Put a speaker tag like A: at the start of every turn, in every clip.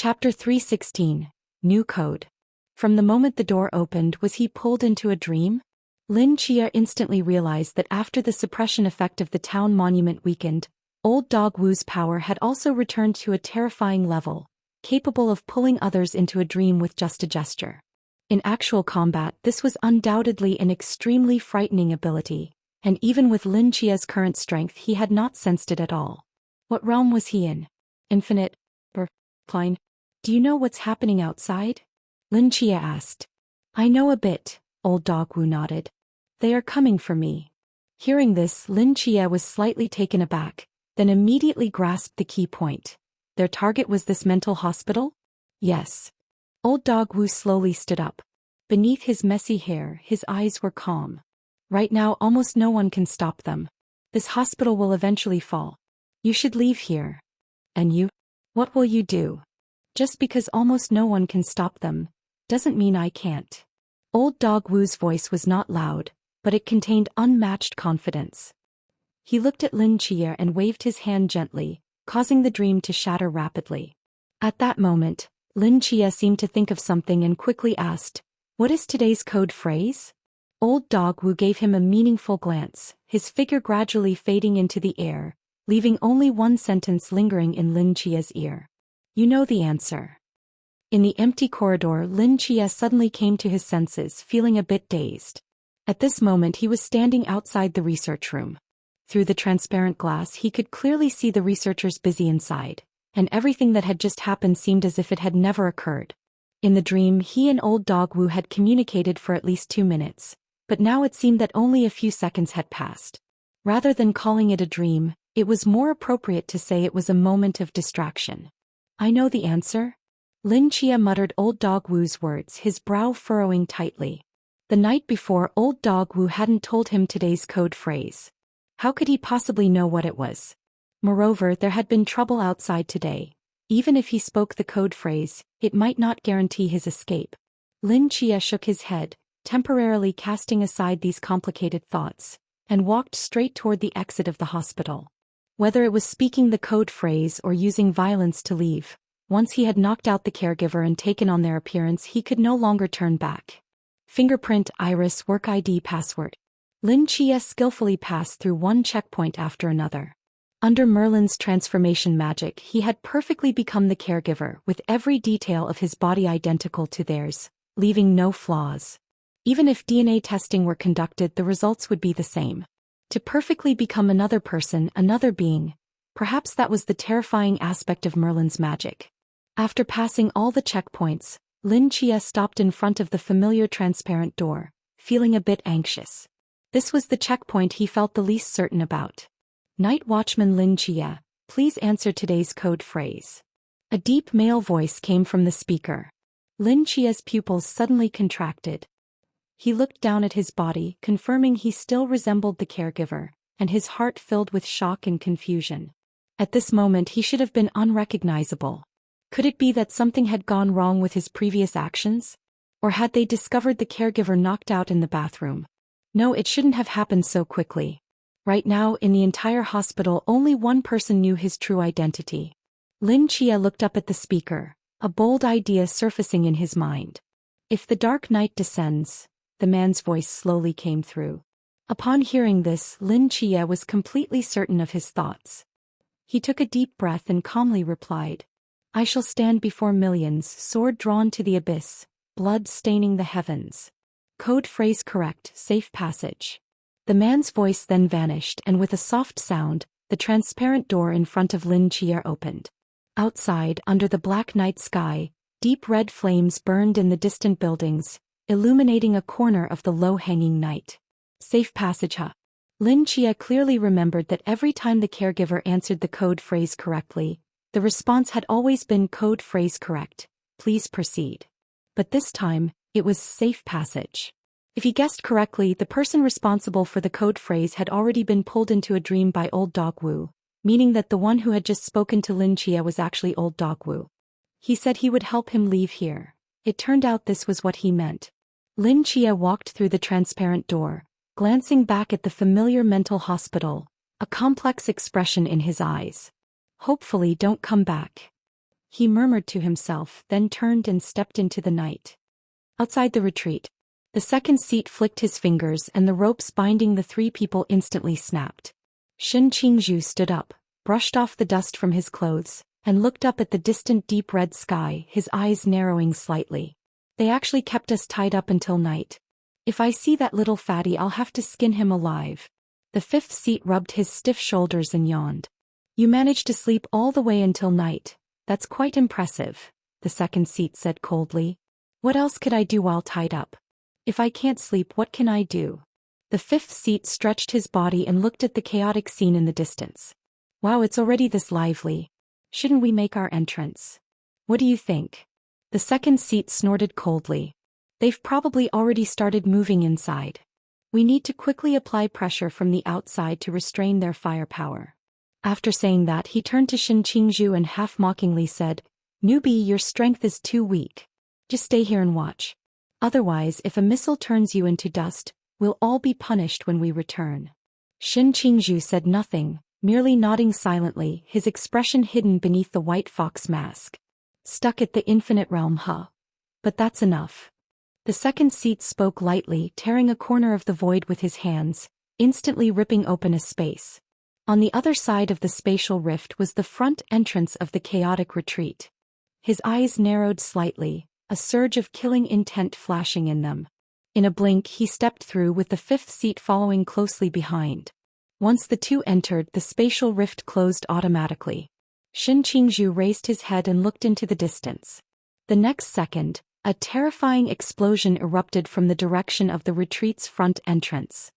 A: Chapter 316. New Code. From the moment the door opened, was he pulled into a dream? Lin Chia instantly realized that after the suppression effect of the town monument weakened, Old Dog Wu's power had also returned to a terrifying level, capable of pulling others into a dream with just a gesture. In actual combat, this was undoubtedly an extremely frightening ability, and even with Lin Chia's current strength he had not sensed it at all. What realm was he in? Infinite? Plane? Do you know what's happening outside? Lin Chia asked. I know a bit, Old Dog Wu nodded. They are coming for me. Hearing this, Lin Chia was slightly taken aback, then immediately grasped the key point. Their target was this mental hospital? Yes. Old Dog Wu slowly stood up. Beneath his messy hair, his eyes were calm. Right now almost no one can stop them. This hospital will eventually fall. You should leave here. And you? What will you do? Just because almost no one can stop them, doesn't mean I can't. Old Dog Wu's voice was not loud, but it contained unmatched confidence. He looked at Lin Chia and waved his hand gently, causing the dream to shatter rapidly. At that moment, Lin Chia seemed to think of something and quickly asked, "What is today's code phrase?" Old Dog Wu gave him a meaningful glance, his figure gradually fading into the air, leaving only one sentence lingering in Lin Chia's ear. You know the answer. In the empty corridor, Lin Chia suddenly came to his senses, feeling a bit dazed. At this moment he was standing outside the research room. Through the transparent glass he could clearly see the researchers busy inside, and everything that had just happened seemed as if it had never occurred. In the dream he and Old Dog Wu had communicated for at least 2 minutes, but now it seemed that only a few seconds had passed. Rather than calling it a dream, it was more appropriate to say it was a moment of distraction. I know the answer. Lin Chia muttered Old Dog Wu's words, his brow furrowing tightly. The night before, Old Dog Wu hadn't told him today's code phrase. How could he possibly know what it was? Moreover, there had been trouble outside today. Even if he spoke the code phrase, it might not guarantee his escape. Lin Chia shook his head, temporarily casting aside these complicated thoughts, and walked straight toward the exit of the hospital. Whether it was speaking the code phrase or using violence to leave, once he had knocked out the caregiver and taken on their appearance, he could no longer turn back. Fingerprint, iris, work ID, password. Lin Chia skillfully passed through one checkpoint after another. Under Merlin's transformation magic, he had perfectly become the caregiver, with every detail of his body identical to theirs, leaving no flaws. Even if DNA testing were conducted, the results would be the same. To perfectly become another person, another being, perhaps that was the terrifying aspect of Merlin's magic. After passing all the checkpoints, Lin Chia stopped in front of the familiar transparent door, feeling a bit anxious. This was the checkpoint he felt the least certain about. Night Watchman Lin Chia, please answer today's code phrase. A deep male voice came from the speaker. Lin Chia's pupils suddenly contracted. He looked down at his body, confirming he still resembled the caregiver, and his heart filled with shock and confusion. At this moment he should have been unrecognizable. Could it be that something had gone wrong with his previous actions? Or had they discovered the caregiver knocked out in the bathroom? No, it shouldn't have happened so quickly. Right now, in the entire hospital, only one person knew his true identity. Lin Chia looked up at the speaker, a bold idea surfacing in his mind. If the dark night descends, the man's voice slowly came through. Upon hearing this, Lin Chia was completely certain of his thoughts. He took a deep breath and calmly replied, I shall stand before millions, sword drawn to the abyss, blood staining the heavens. Code phrase correct, safe passage. The man's voice then vanished, and with a soft sound, the transparent door in front of Lin Chia opened. Outside, under the black night sky, deep red flames burned in the distant buildings, illuminating a corner of the low-hanging night. Safe passage, huh? Lin Chia clearly remembered that every time the caregiver answered the code phrase correctly, the response had always been code phrase correct, please proceed. But this time, it was safe passage. If he guessed correctly, the person responsible for the code phrase had already been pulled into a dream by Old Dog Wu, meaning that the one who had just spoken to Lin Chia was actually Old Dog Wu. He said he would help him leave here. It turned out this was what he meant. Lin Chia walked through the transparent door, glancing back at the familiar mental hospital, a complex expression in his eyes. Hopefully don't come back. he murmured to himself, then turned and stepped into the night. Outside the retreat, the second seat flicked his fingers and the ropes binding the three people instantly snapped. Shen Qingzhu stood up, brushed off the dust from his clothes, and looked up at the distant deep red sky, his eyes narrowing slightly. They actually kept us tied up until night. If I see that little fatty, I'll have to skin him alive. The fifth seat rubbed his stiff shoulders and yawned. You managed to sleep all the way until night. That's quite impressive, the second seat said coldly. What else could I do while tied up? If I can't sleep, what can I do? The fifth seat stretched his body and looked at the chaotic scene in the distance. Wow, it's already this lively. Shouldn't we make our entrance? What do you think? The second seat snorted coldly. They've probably already started moving inside. We need to quickly apply pressure from the outside to restrain their firepower. After saying that, he turned to Shen Qingzhu and half-mockingly said, Newbie, your strength is too weak. Just stay here and watch. Otherwise, if a missile turns you into dust, we'll all be punished when we return. Shen Qingzhu said nothing, merely nodding silently, his expression hidden beneath the white fox mask. Stuck at the infinite realm, huh? But that's enough. The second seat spoke lightly, tearing a corner of the void with his hands, instantly ripping open a space. On the other side of the spatial rift was the front entrance of the chaotic retreat. His eyes narrowed slightly, a surge of killing intent flashing in them. In a blink, he stepped through with the fifth seat following closely behind. Once the two entered, the spatial rift closed automatically. Shen Qingzhu raised his head and looked into the distance. The next second, a terrifying explosion erupted from the direction of the retreat's front entrance.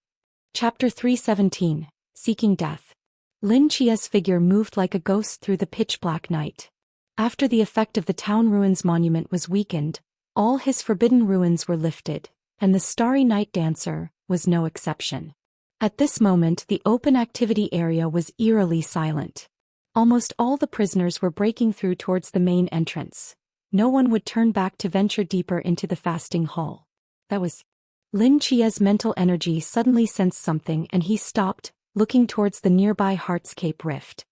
A: Chapter 317, Seeking Death. Lin Chia's figure moved like a ghost through the pitch-black night. After the effect of the town ruins monument was weakened, all his forbidden ruins were lifted, and the starry night dancer was no exception. At this moment, the open activity area was eerily silent. Almost all the prisoners were breaking through towards the main entrance. No one would turn back to venture deeper into the fasting hall. That was... Lin Chia's mental energy suddenly sensed something and he stopped, looking towards the nearby Heartscape Rift.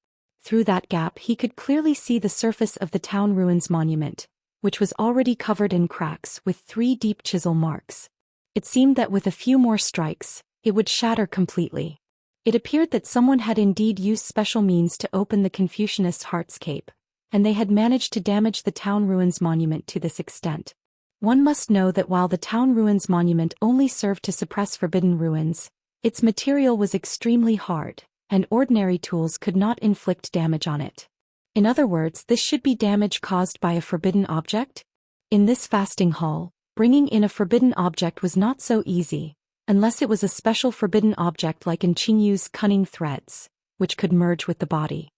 A: Through that gap he could clearly see the surface of the town ruins monument, which was already covered in cracks with 3 deep chisel marks. It seemed that with a few more strikes, it would shatter completely. It appeared that someone had indeed used special means to open the Confucianist Heartscape, and they had managed to damage the town ruins monument to this extent. One must know that while the town ruins monument only served to suppress forbidden ruins, its material was extremely hard, and ordinary tools could not inflict damage on it. In other words, this should be damage caused by a forbidden object? In this fasting hall, bringing in a forbidden object was not so easy, unless it was a special forbidden object like in Qingyu's cunning threads, which could merge with the body.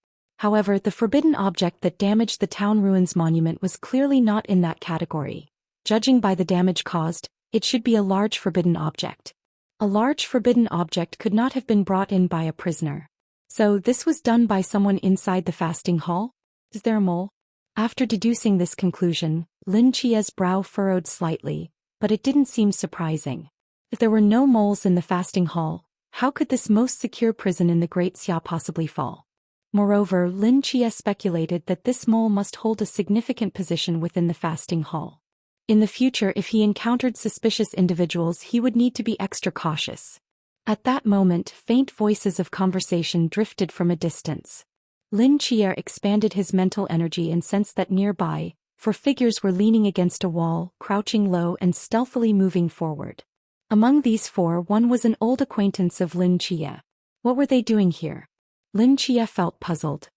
A: However, the forbidden object that damaged the town ruins monument was clearly not in that category. Judging by the damage caused, it should be a large forbidden object. A large forbidden object could not have been brought in by a prisoner. So this was done by someone inside the fasting hall? Is there a mole? After deducing this conclusion, Lin Chia's brow furrowed slightly, but it didn't seem surprising. If there were no moles in the fasting hall, how could this most secure prison in the Great Xia possibly fall? Moreover, Lin Chia speculated that this mole must hold a significant position within the fasting hall. In the future, if he encountered suspicious individuals, he would need to be extra cautious. At that moment, faint voices of conversation drifted from a distance. Lin Chia expanded his mental energy and sensed that nearby, 4 figures were leaning against a wall, crouching low and stealthily moving forward. Among these 4, one was an old acquaintance of Lin Chia. What were they doing here? Lin Chia felt puzzled.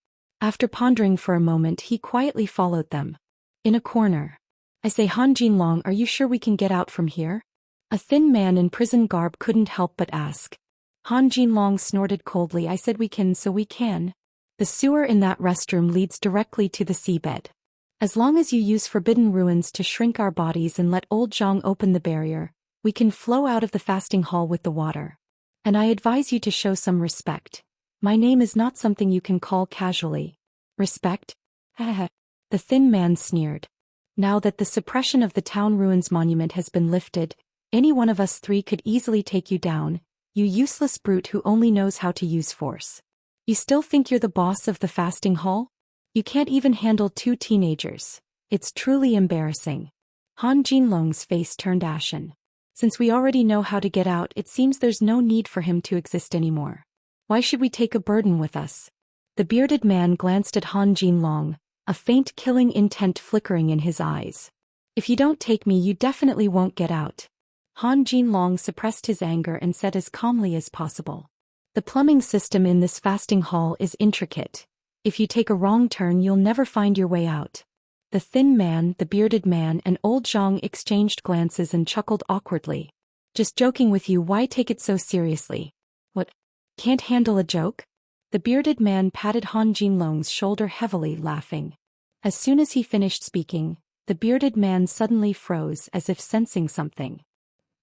A: After pondering for a moment, he quietly followed them. In a corner. I say, Han Jinlong, are you sure we can get out from here? A thin man in prison garb couldn't help but ask. Han Jinlong snorted coldly. I said we can, so we can. The sewer in that restroom leads directly to the seabed. As long as you use forbidden ruins to shrink our bodies and let old Zhang open the barrier, we can flow out of the fasting hall with the water. And I advise you to show some respect. My name is not something you can call casually. Respect? Heh. The thin man sneered. Now that the suppression of the town ruins monument has been lifted, any one of us 3 could easily take you down, you useless brute who only knows how to use force. You still think you're the boss of the fasting hall? You can't even handle two teenagers. It's truly embarrassing. Han Jinlong's face turned ashen. Since we already know how to get out, it seems there's no need for him to exist anymore. Why should we take a burden with us? The bearded man glanced at Han Jinlong, a faint killing intent flickering in his eyes. If you don't take me, you definitely won't get out. Han Jinlong suppressed his anger and said as calmly as possible. The plumbing system in this fasting hall is intricate. If you take a wrong turn, you'll never find your way out. The thin man, the bearded man, and old Zhang exchanged glances and chuckled awkwardly. Just joking with you, why take it so seriously? What? Can't handle a joke? The bearded man patted Han Jinlong's shoulder heavily, laughing. As soon as he finished speaking, the bearded man suddenly froze as if sensing something.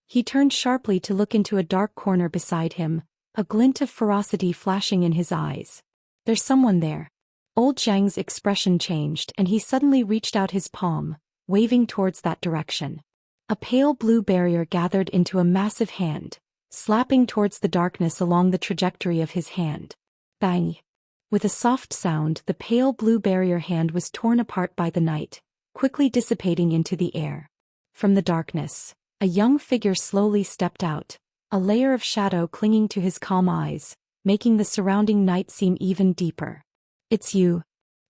A: He turned sharply to look into a dark corner beside him, a glint of ferocity flashing in his eyes. There's someone there. Old Zhang's expression changed and he suddenly reached out his palm, waving towards that direction. A pale blue barrier gathered into a massive hand, slapping towards the darkness along the trajectory of his hand. Bang! With a soft sound, the pale blue barrier hand was torn apart by the night, quickly dissipating into the air. From the darkness, a young figure slowly stepped out, a layer of shadow clinging to his calm eyes, making the surrounding night seem even deeper. It's you.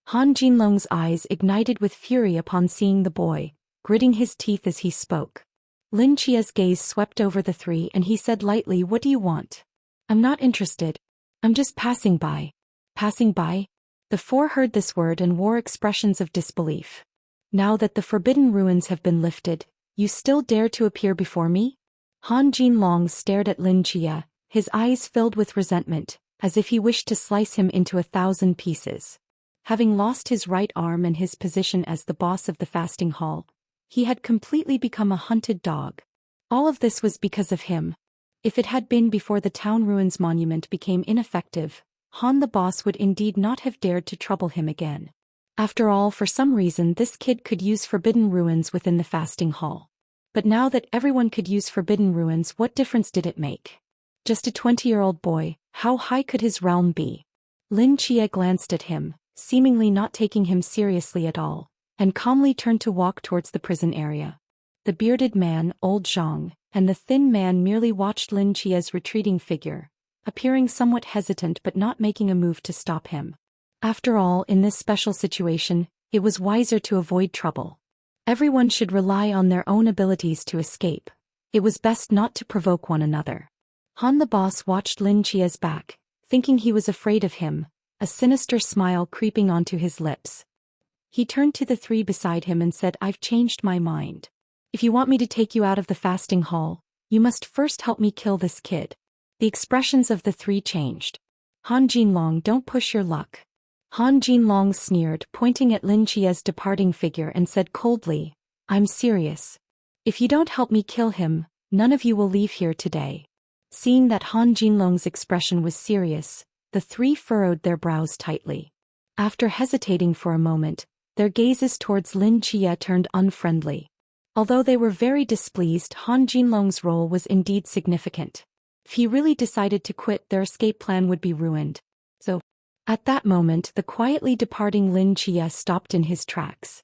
A: Han Jinlong's eyes ignited with fury upon seeing the boy, gritting his teeth as he spoke. Lin Chia's gaze swept over the three and he said lightly, "What do you want?" "I'm not interested. I'm just passing by." Passing by? The four heard this word and wore expressions of disbelief. Now that the forbidden ruins have been lifted, you still dare to appear before me? Han Jinlong stared at Lin Chia, his eyes filled with resentment, as if he wished to slice him into 1,000 pieces. Having lost his right arm and his position as the boss of the fasting hall, he had completely become a hunted dog. All of this was because of him. If it had been before the town ruins monument became ineffective, Han the boss would indeed not have dared to trouble him again. After all, for some reason this kid could use forbidden ruins within the fasting hall. But now that everyone could use forbidden ruins, what difference did it make? Just a 20-year-old boy, how high could his realm be? Lin Chia glanced at him, seemingly not taking him seriously at all, and calmly turned to walk towards the prison area. The bearded man, old Zhang, and the thin man merely watched Lin Chia's retreating figure, appearing somewhat hesitant but not making a move to stop him. After all, in this special situation, it was wiser to avoid trouble. Everyone should rely on their own abilities to escape. It was best not to provoke one another. Han the boss watched Lin Chia's back, thinking he was afraid of him, a sinister smile creeping onto his lips. He turned to the three beside him and said, "I've changed my mind. If you want me to take you out of the fasting hall, you must first help me kill this kid." The expressions of the three changed. "Han Jinlong, don't push your luck." Han Jinlong sneered, pointing at Lin Chia's departing figure and said coldly, "I'm serious. If you don't help me kill him, none of you will leave here today." Seeing that Han Jinlong's expression was serious, the three furrowed their brows tightly. After hesitating for a moment, their gazes towards Lin Chia turned unfriendly. Although they were very displeased, Han Jinlong's role was indeed significant. If he really decided to quit, their escape plan would be ruined. So, at that moment, the quietly departing Lin Chia stopped in his tracks.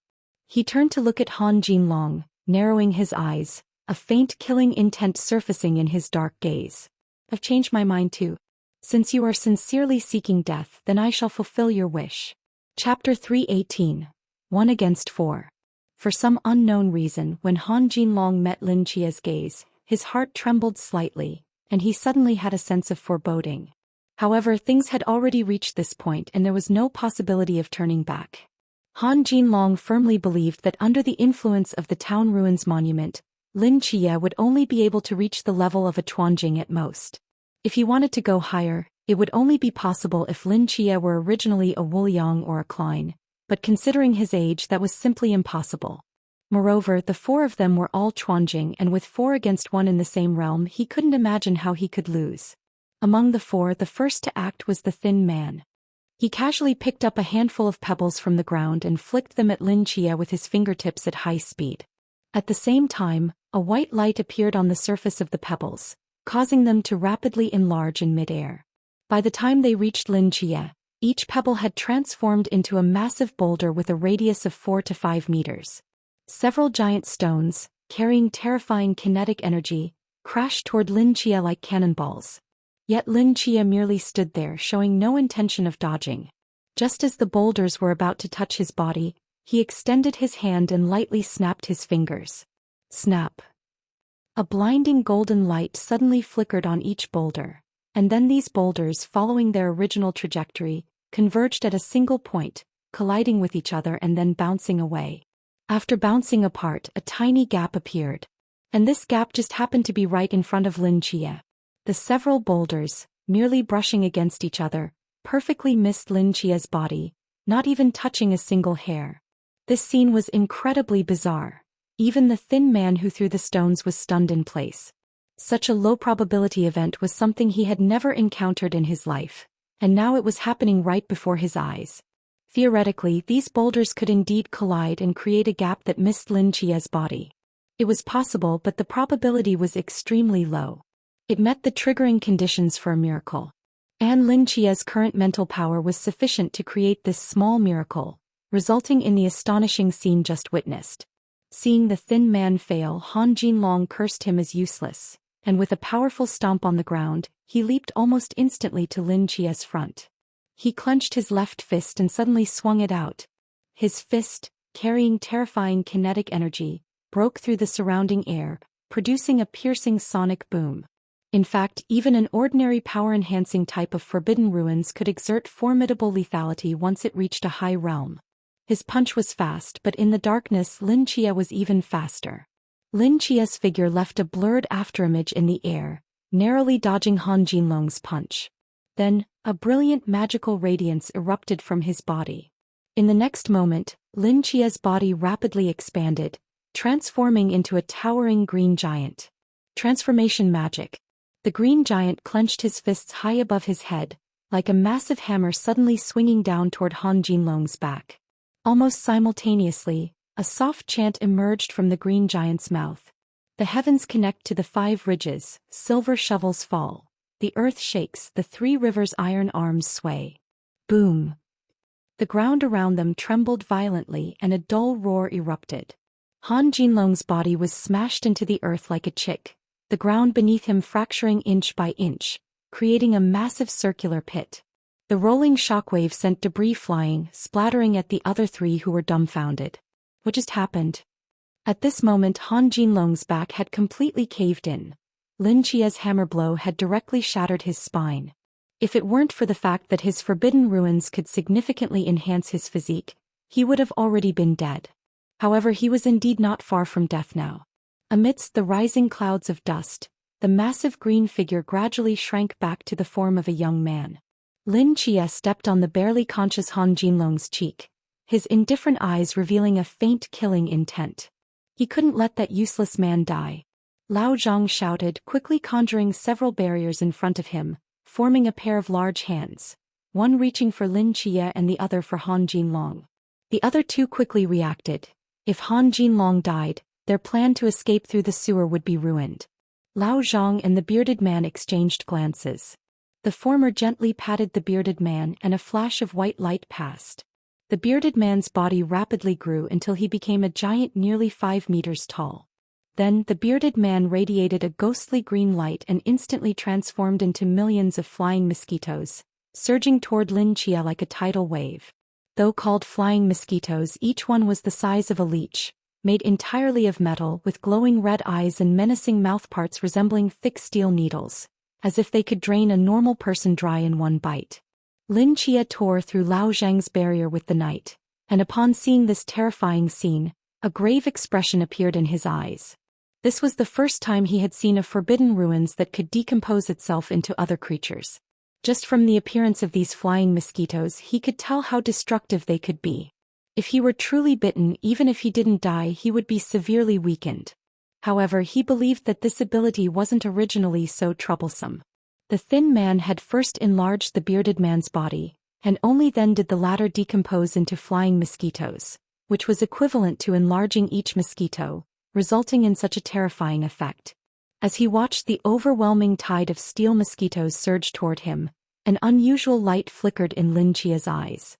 A: He turned to look at Han Jinlong, narrowing his eyes, a faint killing intent surfacing in his dark gaze. "I've changed my mind too. Since you are sincerely seeking death, then I shall fulfill your wish." Chapter 318. 1 against 4. For some unknown reason, when Han Jinlong met Lin Chia's gaze, his heart trembled slightly, and he suddenly had a sense of foreboding. However, things had already reached this point and there was no possibility of turning back. Han Jinlong firmly believed that under the influence of the town ruins monument, Lin Chia would only be able to reach the level of a Chuanjing at most. If he wanted to go higher, it would only be possible if Lin Chia were originally a Wuliang or a Klein, but considering his age that was simply impossible. Moreover, the four of them were all Chuanjing, and with 4 against 1 in the same realm, he couldn't imagine how he could lose. Among the four, the first to act was the thin man. He casually picked up a handful of pebbles from the ground and flicked them at Lin Chia with his fingertips at high speed. At the same time, a white light appeared on the surface of the pebbles, causing them to rapidly enlarge in midair. By the time they reached Lin Chia, Each pebble had transformed into a massive boulder with a radius of 4 to 5 meters. Several giant stones, carrying terrifying kinetic energy, crashed toward Lin Chia like cannonballs. Yet Lin Chia merely stood there, showing no intention of dodging. Just as the boulders were about to touch his body, he extended his hand and lightly snapped his fingers. Snap! A blinding golden light suddenly flickered on each boulder, and then these boulders, following their original trajectory, converged at a single point, colliding with each other and then bouncing away. After bouncing apart, a tiny gap appeared. And this gap just happened to be right in front of Lin Chia. The several boulders, merely brushing against each other, perfectly missed Lin Chia's body, not even touching a single hair. This scene was incredibly bizarre. Even the thin man who threw the stones was stunned in place. Such a low-probability event was something he had never encountered in his life, and now it was happening right before his eyes. Theoretically, these boulders could indeed collide and create a gap that missed Lin Chia's body. It was possible, but the probability was extremely low. It met the triggering conditions for a miracle. And Lin Chia's current mental power was sufficient to create this small miracle, resulting in the astonishing scene just witnessed. Seeing the thin man fail, Han Jinlong cursed him as useless, and with a powerful stomp on the ground, he leaped almost instantly to Lin Chia's front. He clenched his left fist and suddenly swung it out. His fist, carrying terrifying kinetic energy, broke through the surrounding air, producing a piercing sonic boom. In fact, even an ordinary power-enhancing type of forbidden ruins could exert formidable lethality once it reached a high realm. His punch was fast, but in the darkness Lin Chia was even faster. Lin Chia's figure left a blurred afterimage in the air, narrowly dodging Han Jinlong's punch. Then, a brilliant magical radiance erupted from his body. In the next moment, Lin Chia's body rapidly expanded, transforming into a towering green giant. Transformation magic. The green giant clenched his fists high above his head, like a massive hammer suddenly swinging down toward Han Jinlong's back. Almost simultaneously, a soft chant emerged from the green giant's mouth. The heavens connect to the 5 ridges, silver shovels fall. The earth shakes, the 3 rivers' iron arms sway. Boom! The ground around them trembled violently and a dull roar erupted. Han Jinlong's body was smashed into the earth like a chick, the ground beneath him fracturing inch by inch, creating a massive circular pit. The rolling shockwave sent debris flying, splattering at the other 3 who were dumbfounded. What just happened? At this moment Han Jinlong's back had completely caved in. Lin Chia's hammer blow had directly shattered his spine. If it weren't for the fact that his forbidden ruins could significantly enhance his physique, he would have already been dead. However, he was indeed not far from death now. Amidst the rising clouds of dust, the massive green figure gradually shrank back to the form of a young man. Lin Chia stepped on the barely conscious Han Jinlong's cheek, his indifferent eyes revealing a faint killing intent. He couldn't let that useless man die. Lao Zhang shouted, quickly conjuring several barriers in front of him, forming a pair of large hands, one reaching for Lin Chia and the other for Han Jinlong. The other 2 quickly reacted. If Han Jinlong died, their plan to escape through the sewer would be ruined. Lao Zhang and the bearded man exchanged glances. The former gently patted the bearded man and a flash of white light passed. The bearded man's body rapidly grew until he became a giant nearly 5 meters tall. Then the bearded man radiated a ghostly green light and instantly transformed into millions of flying mosquitoes, surging toward Lin Chia like a tidal wave. Though called flying mosquitoes, each one was the size of a leech, made entirely of metal with glowing red eyes and menacing mouthparts resembling thick steel needles, as if they could drain a normal person dry in one bite. Lin Chia tore through Lao Zhang's barrier with the knight, and upon seeing this terrifying scene, a grave expression appeared in his eyes. This was the first time he had seen a forbidden ruins that could decompose itself into other creatures. Just from the appearance of these flying mosquitoes, he could tell how destructive they could be. If he were truly bitten, even if he didn't die, he would be severely weakened. However, he believed that this ability wasn't originally so troublesome. The thin man had first enlarged the bearded man's body, and only then did the latter decompose into flying mosquitoes, which was equivalent to enlarging each mosquito, resulting in such a terrifying effect. As he watched the overwhelming tide of steel mosquitoes surge toward him, An unusual light flickered in Lin Chia's eyes.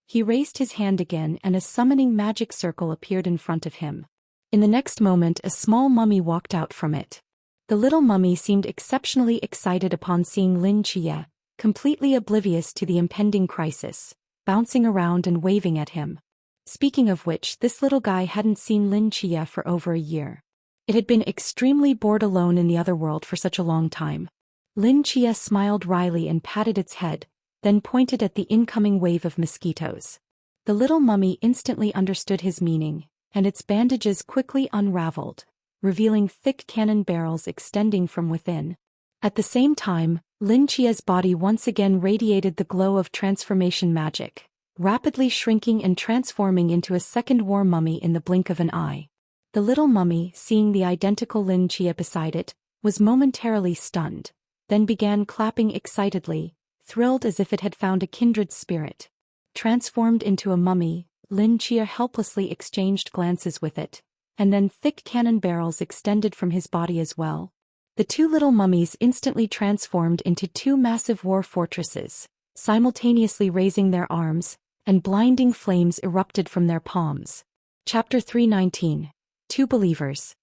A: He raised his hand again and a summoning magic circle appeared in front of him. In the next moment a small mummy walked out from it. The little mummy seemed exceptionally excited upon seeing Lin Chia, completely oblivious to the impending crisis, bouncing around and waving at him. Speaking of which, this little guy hadn't seen Lin Chia for over a year. It had been extremely bored alone in the other world for such a long time. Lin Chia smiled wryly and patted its head, then pointed at the incoming wave of mosquitoes. The little mummy instantly understood his meaning, and its bandages quickly unraveled, revealing thick cannon barrels extending from within. At the same time, Lin Chia's body once again radiated the glow of transformation magic, rapidly shrinking and transforming into a second war mummy in the blink of an eye. The little mummy, seeing the identical Lin Chia beside it, was momentarily stunned, then began clapping excitedly, thrilled as if it had found a kindred spirit. Transformed into a mummy, Lin Chia helplessly exchanged glances with it, and then thick cannon barrels extended from his body as well. The two little mummies instantly transformed into two massive war fortresses, simultaneously raising their arms, and blinding flames erupted from their palms. Chapter 319. Two Believers.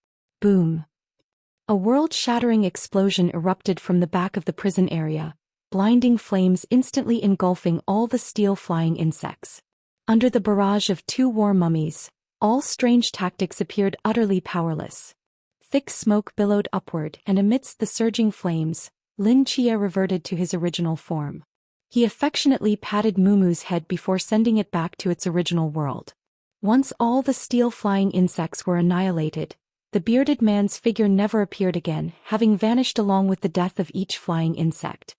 A: Boom. A world-shattering explosion erupted from the back of the prison area, blinding flames instantly engulfing all the steel-flying insects. Under the barrage of two war mummies, all strange tactics appeared utterly powerless. Thick smoke billowed upward, and amidst the surging flames, Lin Chia reverted to his original form. He affectionately patted Mumu's head before sending it back to its original world. Once all the steel-flying insects were annihilated, the bearded man's figure never appeared again, having vanished along with the death of each flying insect.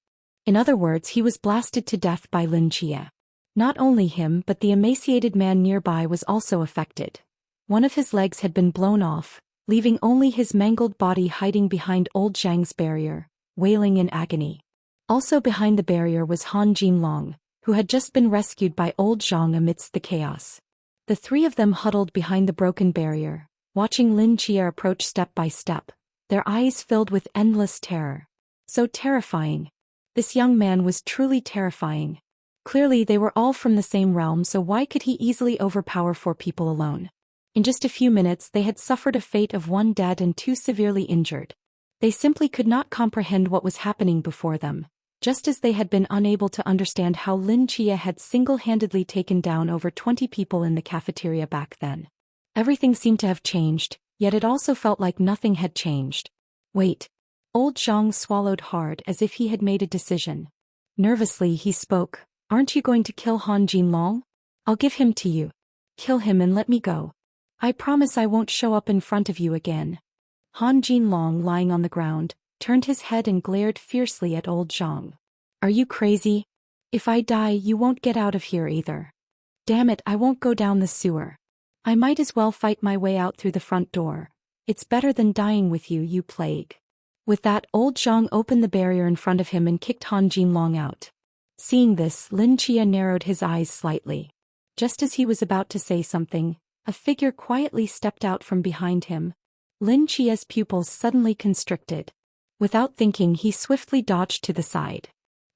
A: In other words, he was blasted to death by Lin Chia. Not only him but the emaciated man nearby was also affected. One of his legs had been blown off, leaving only his mangled body hiding behind old Zhang's barrier, wailing in agony. Also behind the barrier was Han Jinlong, who had just been rescued by old Zhang amidst the chaos. The three of them huddled behind the broken barrier, watching Lin Chia approach step by step, their eyes filled with endless terror. So terrifying. This young man was truly terrifying. Clearly they were all from the same realm, so why could he easily overpower four people alone? In just a few minutes they had suffered a fate of one dead and two severely injured. They simply could not comprehend what was happening before them, just as they had been unable to understand how Lin Chia had single-handedly taken down over 20 people in the cafeteria back then. Everything seemed to have changed, yet it also felt like nothing had changed. Wait. Old Zhang swallowed hard as if he had made a decision. Nervously he spoke, "Aren't you going to kill Han Jinlong? I'll give him to you. Kill him and let me go. I promise I won't show up in front of you again." Han Jinlong, lying on the ground, turned his head and glared fiercely at old Zhang. "Are you crazy? If I die you won't get out of here either. Damn it, I won't go down the sewer. I might as well fight my way out through the front door. It's better than dying with you, you plague." With that, old Zhang opened the barrier in front of him and kicked Han Jinlong out. Seeing this, Lin Chia narrowed his eyes slightly. Just as he was about to say something, a figure quietly stepped out from behind him. Lin Chia's pupils suddenly constricted. Without thinking, he swiftly dodged to the side.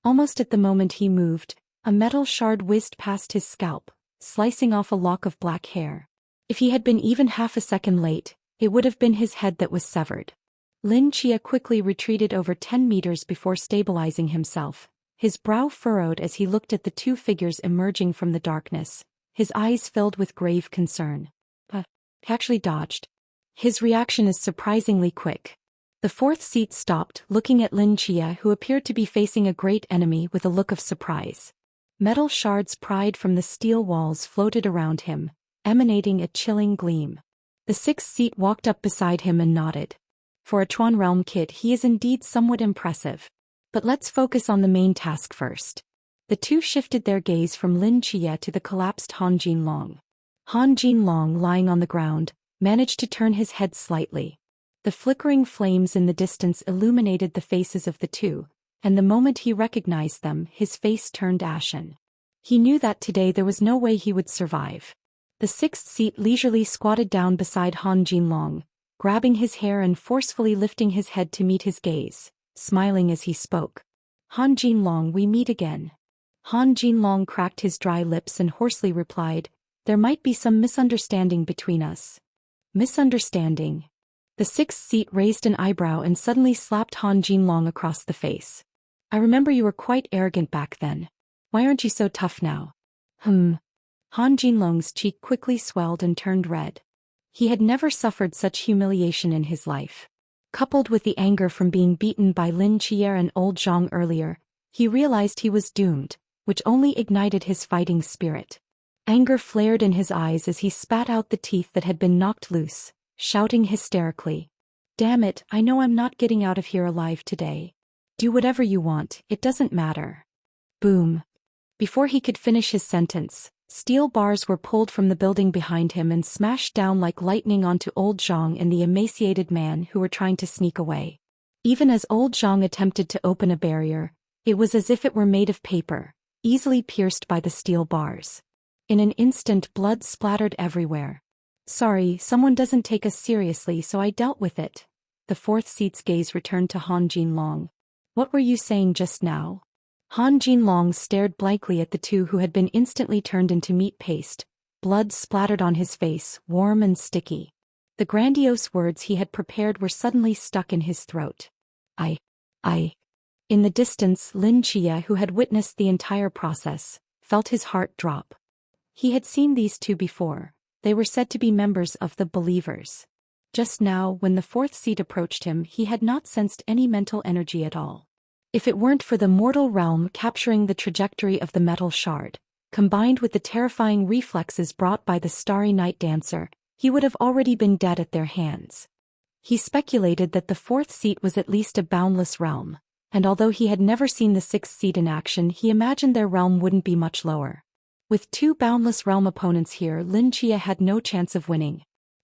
A: Almost at the moment he moved, a metal shard whizzed past his scalp, slicing off a lock of black hair. If he had been even half a second late, it would have been his head that was severed. Lin Chia quickly retreated over 10 meters before stabilizing himself, his brow furrowed as he looked at the two figures emerging from the darkness, his eyes filled with grave concern. He actually dodged. His reaction is surprisingly quick. The fourth seat stopped, looking at Lin Chia, who appeared to be facing a great enemy, with a look of surprise. Metal shards pried from the steel walls floated around him, emanating a chilling gleam. The sixth seat walked up beside him and nodded. For a Chuan Realm kid, he is indeed somewhat impressive. But let's focus on the main task first. The two shifted their gaze from Lin Chia to the collapsed Han Jinlong. Han Jinlong, lying on the ground, managed to turn his head slightly. The flickering flames in the distance illuminated the faces of the two, and the moment he recognized them, his face turned ashen. He knew that today there was no way he would survive. The sixth seat leisurely squatted down beside Han Jinlong, grabbing his hair and forcefully lifting his head to meet his gaze, smiling as he spoke. Han Jinlong, we meet again. Han Jinlong cracked his dry lips and hoarsely replied, there might be some misunderstanding between us. Misunderstanding? The sixth seat raised an eyebrow and suddenly slapped Han Jinlong across the face. I remember you were quite arrogant back then. Why aren't you so tough now? Han Jinlong's cheek quickly swelled and turned red. He had never suffered such humiliation in his life. Coupled with the anger from being beaten by Lin Qier and old Zhang earlier, he realized he was doomed, which only ignited his fighting spirit. Anger flared in his eyes as he spat out the teeth that had been knocked loose, shouting hysterically. Damn it, I know I'm not getting out of here alive today. Do whatever you want, it doesn't matter. Boom. Before he could finish his sentence, steel bars were pulled from the building behind him and smashed down like lightning onto old Zhang and the emaciated man who were trying to sneak away. Even as old Zhang attempted to open a barrier, it was as if it were made of paper, easily pierced by the steel bars. In an instant, blood splattered everywhere. Sorry, someone doesn't take us seriously, so I dealt with it. The fourth seat's gaze returned to Han Jinlong. What were you saying just now? Han Jinlong stared blankly at the two who had been instantly turned into meat paste. Blood splattered on his face, warm and sticky. The grandiose words he had prepared were suddenly stuck in his throat. I. In the distance, Lin Qier, who had witnessed the entire process, felt his heart drop. He had seen these two before. They were said to be members of the Believers. Just now, when the fourth seat approached him, he had not sensed any mental energy at all. If it weren't for the mortal realm capturing the trajectory of the metal shard, combined with the terrifying reflexes brought by the starry night dancer, he would have already been dead at their hands. He speculated that the fourth seat was at least a boundless realm, and although he had never seen the sixth seat in action, he imagined their realm wouldn't be much lower. With two boundless realm opponents here, Lin Qier had no chance of winning.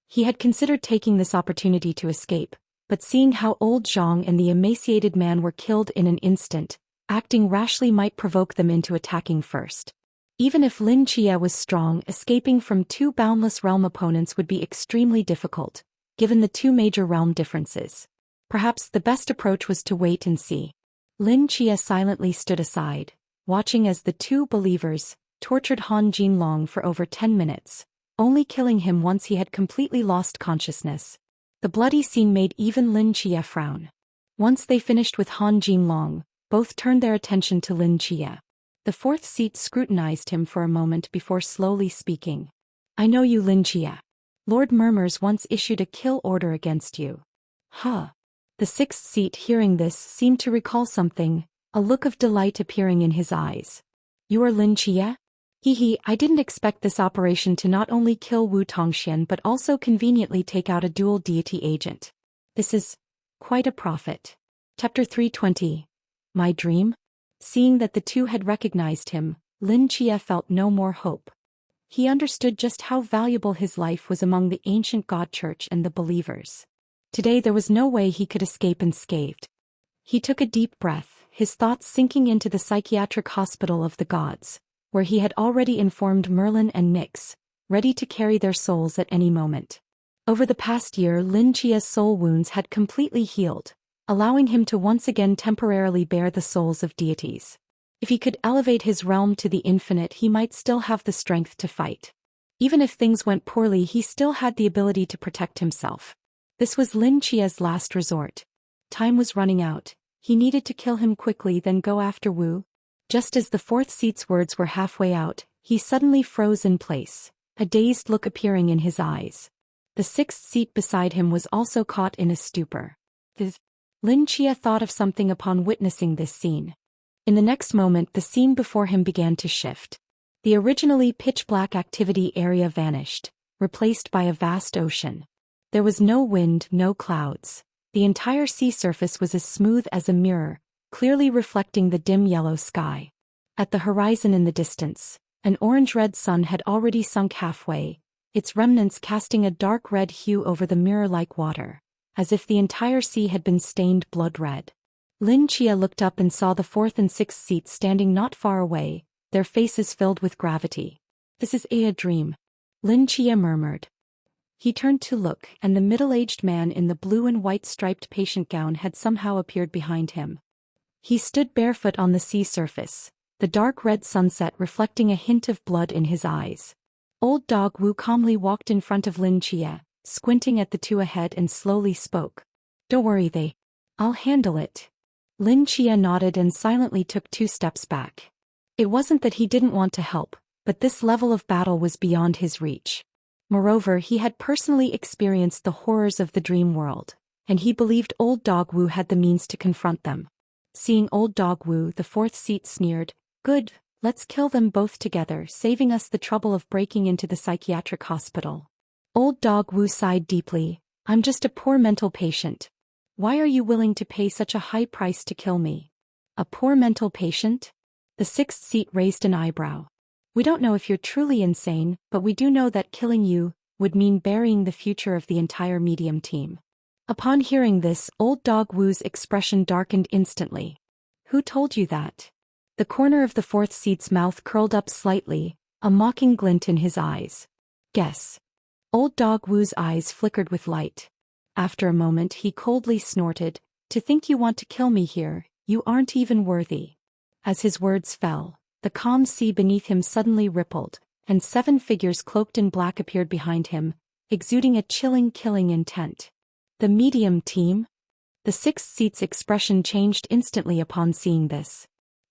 A: He had considered taking this opportunity to escape, but seeing how old Zhang and the emaciated man were killed in an instant, acting rashly might provoke them into attacking first. Even if Lin Qier was strong, escaping from two boundless realm opponents would be extremely difficult, given the two major realm differences. Perhaps the best approach was to wait and see. Lin Qier silently stood aside, watching as the two Believers tortured Han Jinlong for over 10 minutes, only killing him once he had completely lost consciousness. The bloody scene made even Lin Qier frown. Once they finished with Han Jinlong, both turned their attention to Lin Qier. The fourth seat scrutinized him for a moment before slowly speaking. I know you, Lin Qier. Lord Murmurs once issued a kill order against you. Huh. The sixth seat, hearing this, seemed to recall something, a look of delight appearing in his eyes. You are Lin Qier? I didn't expect this operation to not only kill Wu Tongxian but also conveniently take out a dual deity agent. This is quite a profit. Chapter 320. My dream? Seeing that the two had recognized him, Lin Qier felt no more hope. He understood just how valuable his life was among the ancient God Church and the Believers. Today there was no way he could escape unscathed. He took a deep breath, his thoughts sinking into the psychiatric hospital of the gods, where he had already informed Merlin and Nyx, ready to carry their souls at any moment. Over the past year, Lin Qier's soul wounds had completely healed, allowing him to once again temporarily bear the souls of deities. If he could elevate his realm to the infinite, he might still have the strength to fight. Even if things went poorly, he still had the ability to protect himself. This was Lin Qier's last resort. Time was running out. He needed to kill him quickly, then go after Wu. Just as the fourth seat's words were halfway out, he suddenly froze in place, a dazed look appearing in his eyes. The sixth seat beside him was also caught in a stupor. Lin Qier thought of something upon witnessing this scene. In the next moment, the scene before him began to shift. The originally pitch-black activity area vanished, replaced by a vast ocean. There was no wind, no clouds. The entire sea surface was as smooth as a mirror, clearly reflecting the dim yellow sky. At the horizon in the distance, an orange-red sun had already sunk halfway, its remnants casting a dark red hue over the mirror-like water, as if the entire sea had been stained blood-red. Lin Qier looked up and saw the fourth and sixth seats standing not far away, their faces filled with gravity. This is a dream, Lin Qier murmured. He turned to look, and the middle-aged man in the blue and white striped patient gown had somehow appeared behind him. He stood barefoot on the sea surface, the dark red sunset reflecting a hint of blood in his eyes. Old Dog Wu calmly walked in front of Lin Chia, squinting at the two ahead and slowly spoke. "Don't worry, I'll handle it." Lin Chia nodded and silently took 2 steps back. It wasn't that he didn't want to help, but this level of battle was beyond his reach. Moreover, he had personally experienced the horrors of the dream world, and he believed Old Dog Wu had the means to confront them. Seeing Old Dog Wu, the 4th seat sneered, "Good, let's kill them both together, saving us the trouble of breaking into the psychiatric hospital." Old Dog Wu sighed deeply. "I'm just a poor mental patient. Why are you willing to pay such a high price to kill me?" "A poor mental patient?" The 6th seat raised an eyebrow. "We don't know if you're truly insane, but we do know that killing you would mean burying the future of the entire medium team." Upon hearing this, Old Dog Wu's expression darkened instantly. "Who told you that?" The corner of the 4th seat's mouth curled up slightly, a mocking glint in his eyes. "Guess." Old Dog Wu's eyes flickered with light. After a moment he coldly snorted, "To think you want to kill me here, you aren't even worthy." As his words fell, the calm sea beneath him suddenly rippled, and 7 figures cloaked in black appeared behind him, exuding a chilling killing intent. The medium team? The 6th seat's expression changed instantly upon seeing this.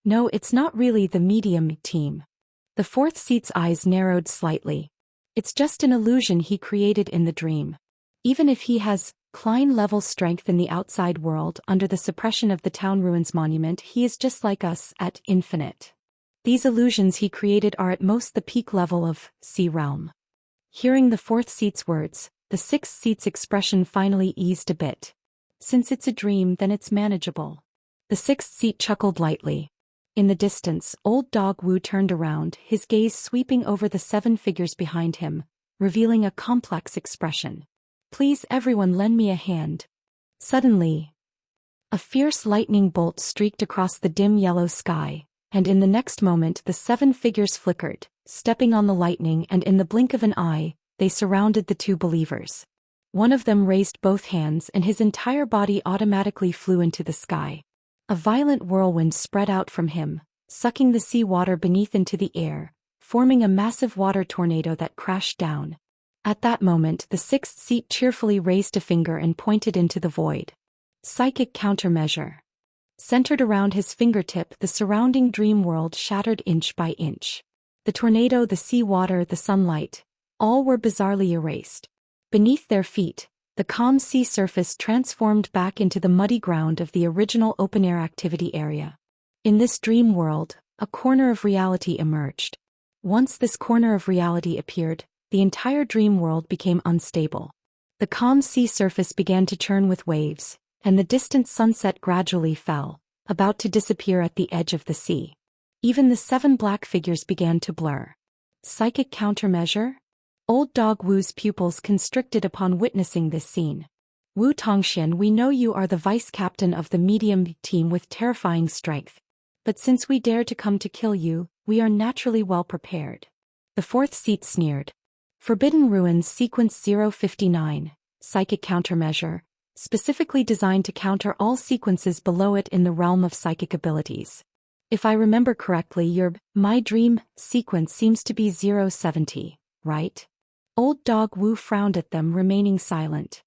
A: "No, it's not really the medium team." The 4th seat's eyes narrowed slightly. "It's just an illusion he created in the dream. Even if he has Klein-level strength in the outside world under the suppression of the town ruins monument, he is just like us at infinite. These illusions he created are at most the peak level of sea realm." Hearing the 4th seat's words, the 6th seat's expression finally eased a bit. "Since it's a dream, then it's manageable." The 6th seat chuckled lightly. In the distance, Old Dog Wu turned around, his gaze sweeping over the 7 figures behind him, revealing a complex expression. "Please everyone lend me a hand." Suddenly, a fierce lightning bolt streaked across the dim yellow sky, and in the next moment the 7 figures flickered, stepping on the lightning, and in the blink of an eye, they surrounded the 2 believers. One of them raised both hands and his entire body automatically flew into the sky. A violent whirlwind spread out from him, sucking the sea water beneath into the air, forming a massive water tornado that crashed down. At that moment the 6th seat cheerfully raised a finger and pointed into the void. Psychic countermeasure. Centered around his fingertip, the surrounding dream world shattered inch by inch. The tornado, the sea water, the sunlight, all were bizarrely erased. Beneath their feet, the calm sea surface transformed back into the muddy ground of the original open-air activity area. In this dream world, a corner of reality emerged. Once this corner of reality appeared, the entire dream world became unstable. The calm sea surface began to churn with waves, and the distant sunset gradually fell, about to disappear at the edge of the sea. Even the 7 black figures began to blur. Psychic countermeasure? Old Dog Wu's pupils constricted upon witnessing this scene. "Wu Tongxian, we know you are the vice-captain of the medium team with terrifying strength. But since we dare to come to kill you, we are naturally well prepared." The 4th seat sneered. "Forbidden Ruins Sequence 059, Psychic Countermeasure, specifically designed to counter all sequences below it in the realm of psychic abilities. If I remember correctly, My Dream sequence seems to be 070, right?" Old Dog Wu frowned at them, remaining silent.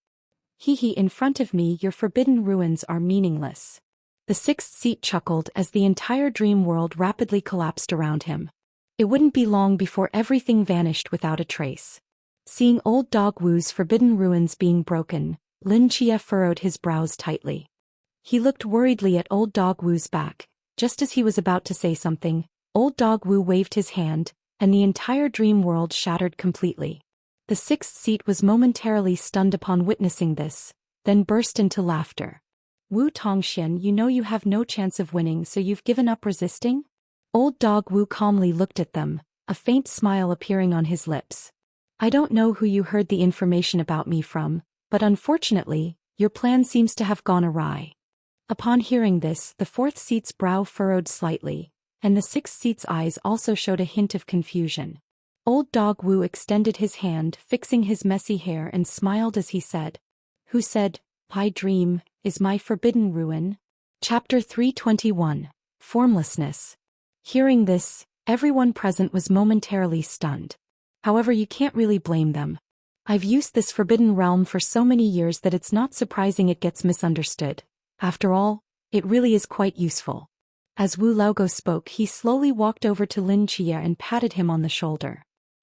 A: "Hee, in front of me your forbidden ruins are meaningless." The 6th seat chuckled as the entire dream world rapidly collapsed around him. It wouldn't be long before everything vanished without a trace. Seeing Old Dog Wu's forbidden ruins being broken, Lin Chia furrowed his brows tightly. He looked worriedly at Old Dog Wu's back. Just as he was about to say something, Old Dog Wu waved his hand, and the entire dream world shattered completely. The 6th seat was momentarily stunned upon witnessing this, then burst into laughter. "Wu Tongxian, you know you have no chance of winning, so you've given up resisting?" Old Dog Wu calmly looked at them, a faint smile appearing on his lips. "I don't know who you heard the information about me from, but unfortunately, your plan seems to have gone awry." Upon hearing this, the 4th seat's brow furrowed slightly, and the 6th seat's eyes also showed a hint of confusion. Old Dog Wu extended his hand, fixing his messy hair, and smiled as he said, "Who said, 'My dream is my forbidden ruin'?" Chapter 321. Formlessness. Hearing this, everyone present was momentarily stunned. However, you can't really blame them. I've used this forbidden realm for so many years that it's not surprising it gets misunderstood. After all, it really is quite useful. As Wu Laogo spoke, he slowly walked over to Lin Chia and patted him on the shoulder.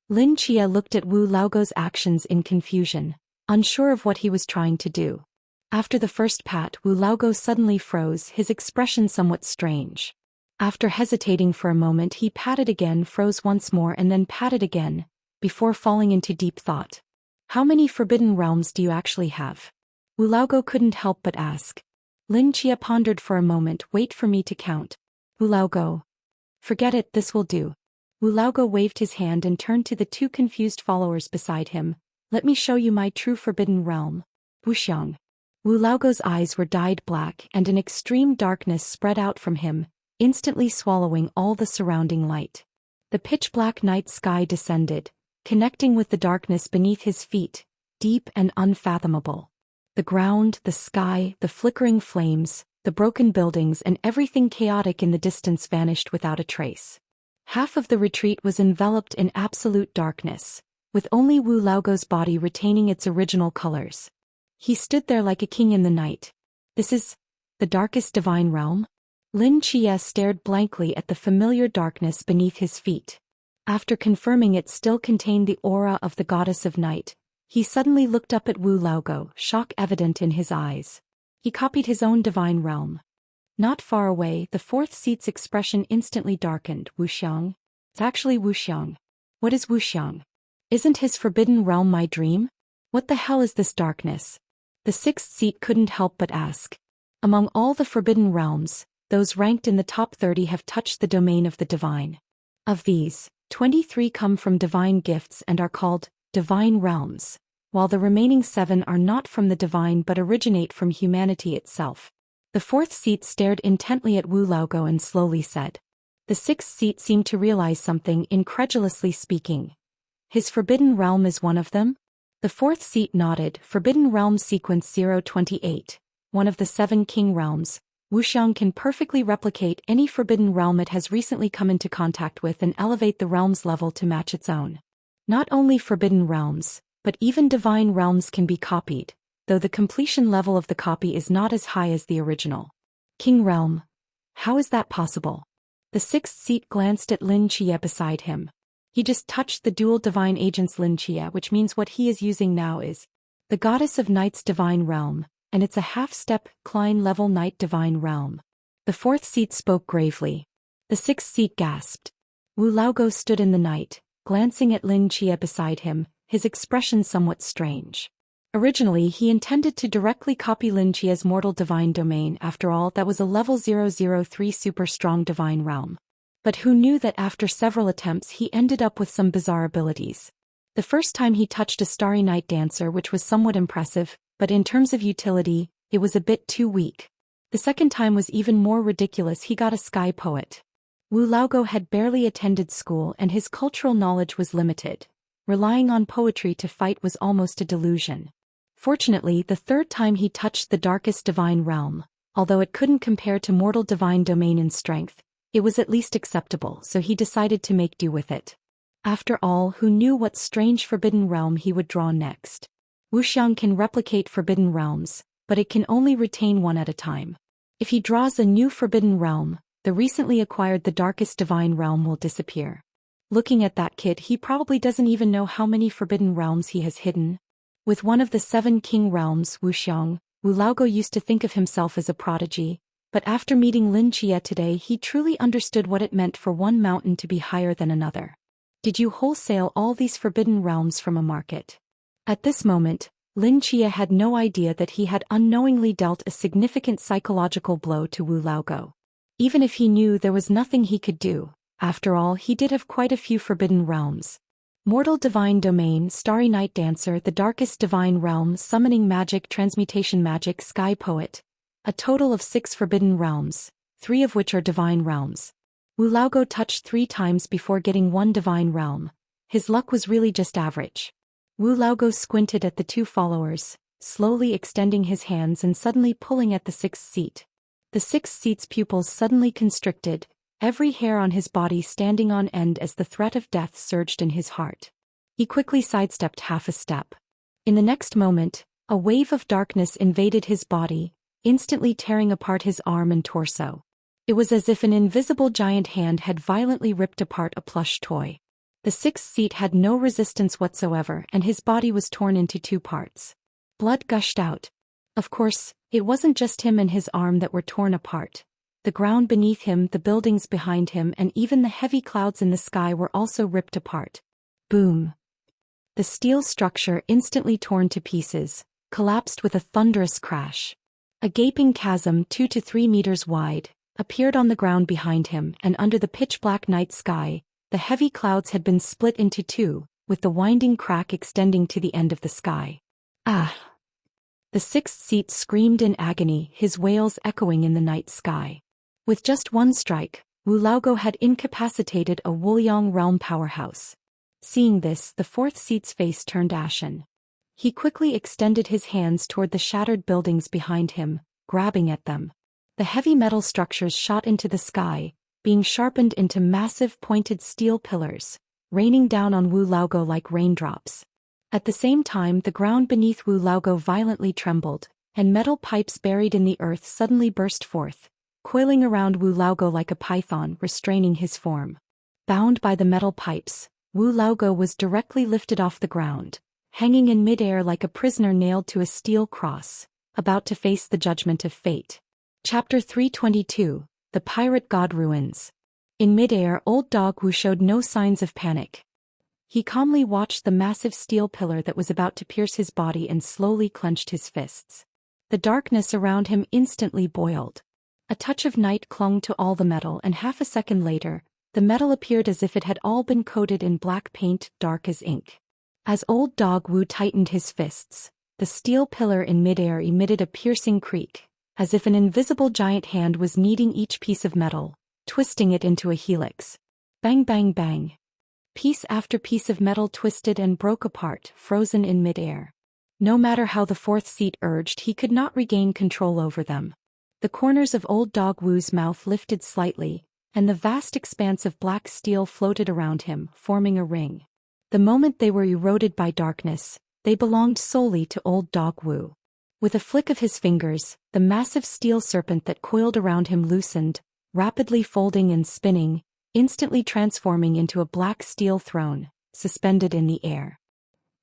A: Lin Chia looked at Wu Laogo's actions in confusion, unsure of what he was trying to do. After the first pat, Wu Laogo suddenly froze, his expression somewhat strange. After hesitating for a moment, he patted again, froze once more, and then patted again, before falling into deep thought. How many forbidden realms do you actually have? Wu Laogo couldn't help but ask. Lin Chia pondered for a moment. Wait for me to count. Wu Laogo. Forget it, this will do. Wu Laogo waved his hand and turned to the two confused followers beside him. Let me show you my true forbidden realm. Wuxiang. Wu Laogo's eyes were dyed black and an extreme darkness spread out from him, instantly swallowing all the surrounding light. The pitch-black night sky descended, connecting with the darkness beneath his feet, deep and unfathomable. The ground, the sky, the flickering flames, the broken buildings, and everything chaotic in the distance vanished without a trace. Half of the retreat was enveloped in absolute darkness, with only Wu Laogo's body retaining its original colors. He stood there like a king in the night. This is the darkest divine realm? Lin Chia stared blankly at the familiar darkness beneath his feet. After confirming it still contained the aura of the goddess of night, he suddenly looked up at Wu Laogo, shock evident in his eyes. He copied his own divine realm. Not far away, the fourth seat's expression instantly darkened. Wuxiang? It's actually Wuxiang. What is Wuxiang? Isn't his forbidden realm my dream? What the hell is this darkness? The sixth seat couldn't help but ask. Among all the forbidden realms, those ranked in the top 30 have touched the domain of the divine. Of these, 23 come from divine gifts and are called divine realms, while the remaining 7 are not from the divine but originate from humanity itself. The fourth seat stared intently at Wu Laogo and slowly said. The sixth seat seemed to realize something, incredulously speaking. His forbidden realm is one of them? The fourth seat nodded. Forbidden Realm Sequence 028, one of the 7 king realms. Wuxiang can perfectly replicate any forbidden realm it has recently come into contact with and elevate the realm's level to match its own. Not only forbidden realms, but even divine realms can be copied, though the completion level of the copy is not as high as the original. King realm. How is that possible? The sixth seat glanced at Lin Chia beside him. He just touched the dual divine agent's Lin Chia, which means what he is using now is the goddess of night's divine realm, and it's a half-step, Klein-level night divine realm. The fourth seat spoke gravely. The sixth seat gasped. Wu Laogo stood in the night, glancing at Lin Chia beside him, his expression somewhat strange. Originally, he intended to directly copy Lin Chia's mortal divine domain. After all, that was a level 003 super strong divine realm. But who knew that after several attempts he ended up with some bizarre abilities. The first time he touched a starry night dancer, which was somewhat impressive, but in terms of utility, it was a bit too weak. The second time was even more ridiculous. He got a sky poet. Wu Laogo had barely attended school and his cultural knowledge was limited. Relying on poetry to fight was almost a delusion. Fortunately, the third time he touched the darkest divine realm, although it couldn't compare to mortal divine domain in strength, it was at least acceptable, so he decided to make do with it. After all, who knew what strange forbidden realm he would draw next? Wuxiang can replicate forbidden realms, but it can only retain one at a time. If he draws a new forbidden realm, the recently acquired the darkest divine realm will disappear. Looking at that kid, he probably doesn't even know how many forbidden realms he has hidden. With one of the 7 king realms, Wuxiang, Wu Laogo used to think of himself as a prodigy, but after meeting Lin Chia today he truly understood what it meant for one mountain to be higher than another. Did you wholesale all these forbidden realms from a market? At this moment, Lin Chia had no idea that he had unknowingly dealt a significant psychological blow to Wu Laogo. Even if he knew, there was nothing he could do. After all, he did have quite a few forbidden realms. Mortal divine domain, starry night dancer, the darkest divine realm, summoning magic, transmutation magic, sky poet. A total of 6 forbidden realms, 3 of which are divine realms. Wu Laogo touched 3 times before getting 1 divine realm. His luck was really just average. Wu Laogo squinted at the 2 followers, slowly extending his hands and suddenly pulling at the 6th seat. The sixth seat's pupils suddenly constricted, every hair on his body standing on end as the threat of death surged in his heart. He quickly sidestepped half a step. In the next moment, a wave of darkness invaded his body, instantly tearing apart his arm and torso. It was as if an invisible giant hand had violently ripped apart a plush toy. The sixth seat had no resistance whatsoever, and his body was torn into two parts. Blood gushed out. Of course, it wasn't just him and his arm that were torn apart. The ground beneath him, the buildings behind him, and even the heavy clouds in the sky were also ripped apart. Boom! The steel structure, instantly torn to pieces, collapsed with a thunderous crash. A gaping chasm 2 to 3 meters wide appeared on the ground behind him, and under the pitch-black night sky, the heavy clouds had been split into two, with the winding crack extending to the end of the sky. Ah! The sixth seat screamed in agony, his wails echoing in the night sky. With just one strike, Wu Laogo had incapacitated a Wuliang realm powerhouse. Seeing this, the fourth seat's face turned ashen. He quickly extended his hands toward the shattered buildings behind him, grabbing at them. The heavy metal structures shot into the sky, being sharpened into massive pointed steel pillars, raining down on Wu Laogo like raindrops. At the same time, the ground beneath Wu Laogo violently trembled, and metal pipes buried in the earth suddenly burst forth, coiling around Wu Laogo like a python, restraining his form. Bound by the metal pipes, Wu Laogo was directly lifted off the ground, hanging in midair like a prisoner nailed to a steel cross, about to face the judgment of fate. Chapter 322, The Pirate God Ruins. In midair, Old Dog Wu showed no signs of panic. He calmly watched the massive steel pillar that was about to pierce his body and slowly clenched his fists. The darkness around him instantly boiled. A touch of night clung to all the metal, and half a second later, the metal appeared as if it had all been coated in black paint, dark as ink. As Old Dog Wu tightened his fists, the steel pillar in midair emitted a piercing creak, as if an invisible giant hand was kneading each piece of metal, twisting it into a helix. Bang bang bang. Piece after piece of metal twisted and broke apart, frozen in midair. No matter how the fourth seat urged, he could not regain control over them. The corners of Old Dog Wu's mouth lifted slightly, and the vast expanse of black steel floated around him, forming a ring. The moment they were eroded by darkness, they belonged solely to Old Dog Wu. With a flick of his fingers, the massive steel serpent that coiled around him loosened, rapidly folding and spinning, instantly transforming into a black steel throne, suspended in the air.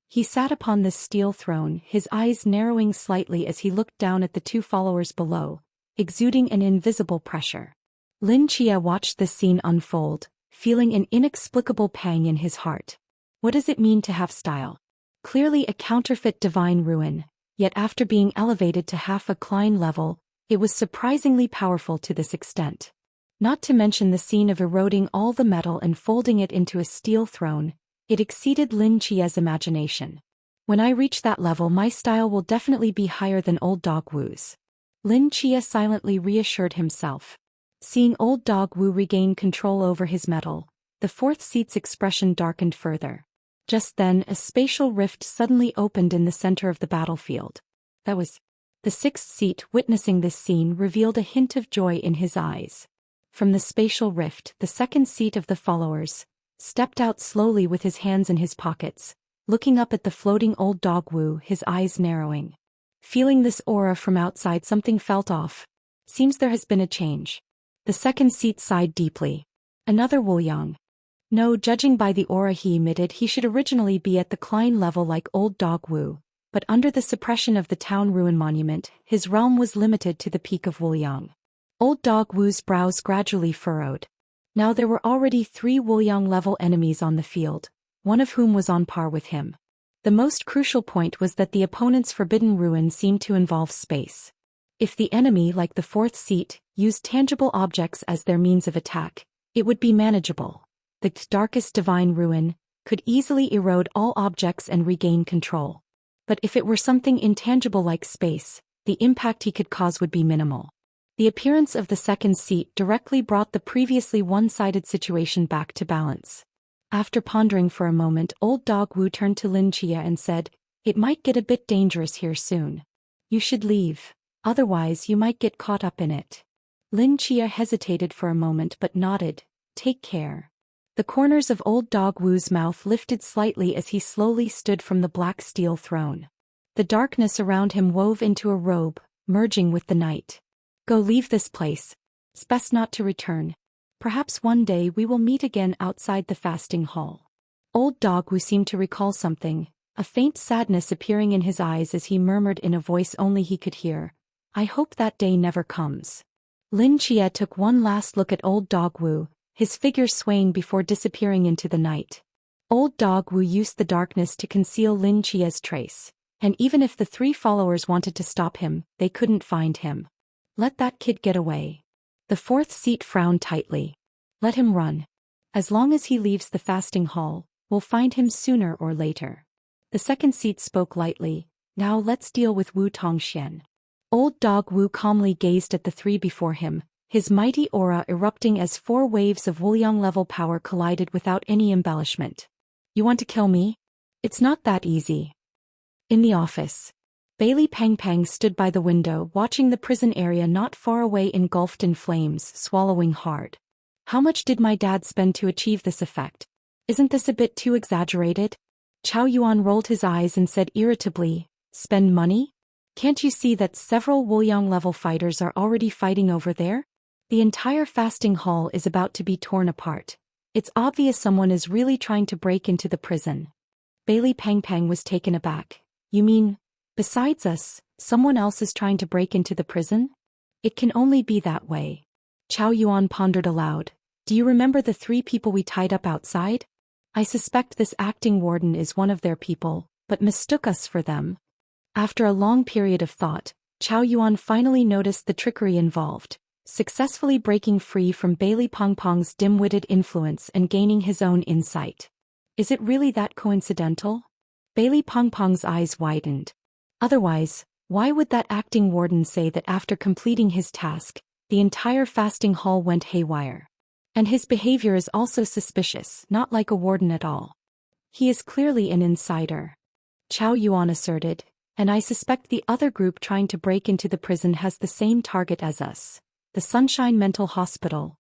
A: He sat upon this steel throne, his eyes narrowing slightly as he looked down at the two followers below, exuding an invisible pressure. Lin Chia watched this scene unfold, feeling an inexplicable pang in his heart. What does it mean to have style? Clearly a counterfeit divine ruin, yet after being elevated to half a Klein level, it was surprisingly powerful to this extent. Not to mention the scene of eroding all the metal and folding it into a steel throne, it exceeded Lin Chia's imagination. When I reach that level, my style will definitely be higher than Old Dog Wu's. Lin Chia silently reassured himself. Seeing Old Dog Wu regain control over his metal, the fourth seat's expression darkened further. Just then, a spatial rift suddenly opened in the center of the battlefield. That was the sixth seat. Witnessing this scene revealed a hint of joy in his eyes. From the spatial rift, the second seat of the followers stepped out slowly with his hands in his pockets, looking up at the floating Old Dog Wu, his eyes narrowing. Feeling this aura from outside, something felt off. Seems there has been a change. The second seat sighed deeply. Another Wuliang. No, judging by the aura he emitted, he should originally be at the Klein level like Old Dog Wu, but under the suppression of the town ruin monument, his realm was limited to the peak of Wuliang. Old Dog Wu's brows gradually furrowed. Now there were already 3 Wuliang-level enemies on the field, one of whom was on par with him. The most crucial point was that the opponent's forbidden ruin seemed to involve space. If the enemy, like the fourth seat, used tangible objects as their means of attack, it would be manageable. The darkest divine ruin could easily erode all objects and regain control. But if it were something intangible like space, the impact he could cause would be minimal. The appearance of the second seat directly brought the previously one-sided situation back to balance. After pondering for a moment, Old Dog Wu turned to Lin Chia and said, "It might get a bit dangerous here soon. You should leave, otherwise you might get caught up in it." Lin Chia hesitated for a moment but nodded. Take care. The corners of old Dog Wu's mouth lifted slightly as he slowly stood from the black steel throne. The darkness around him wove into a robe, merging with the night. Go leave this place. It's best not to return. Perhaps one day we will meet again outside the fasting hall. Old Dog Wu seemed to recall something, a faint sadness appearing in his eyes as he murmured in a voice only he could hear. I hope that day never comes. Lin Chia took one last look at Old Dog Wu, his figure swaying before disappearing into the night. Old Dog Wu used the darkness to conceal Lin Chia's trace, and even if the three followers wanted to stop him, they couldn't find him. Let that kid get away. The fourth seat frowned tightly. Let him run. As long as he leaves the fasting hall, we'll find him sooner or later. The second seat spoke lightly. Now let's deal with Wu Tongxian. Old Dog Wu calmly gazed at the three before him, his mighty aura erupting as 4 waves of Wuliang-level power collided without any embellishment. You want to kill me? It's not that easy. In the office, Bailey Pang Pang stood by the window watching the prison area not far away engulfed in flames, swallowing hard. How much did my dad spend to achieve this effect? Isn't this a bit too exaggerated? Chao Yuan rolled his eyes and said irritably, spend money? Can't you see that several Wuliang-level fighters are already fighting over there? The entire fasting hall is about to be torn apart. It's obvious someone is really trying to break into the prison. Bailey Pang Pang was taken aback. You mean, besides us, someone else is trying to break into the prison? It can only be that way. Chao Yuan pondered aloud. Do you remember the 3 people we tied up outside? I suspect this acting warden is one of their people, but mistook us for them. After a long period of thought, Chao Yuan finally noticed the trickery involved, successfully breaking free from Bailey Pong Pong's dim-witted influence and gaining his own insight. Is it really that coincidental? Bailey Pong Pong's eyes widened. Otherwise, why would that acting warden say that after completing his task, the entire fasting hall went haywire? And his behavior is also suspicious, not like a warden at all. He is clearly an insider. Chao Yuan asserted, and I suspect the other group trying to break into the prison has the same target as us. The Sunshine Mental Hospital.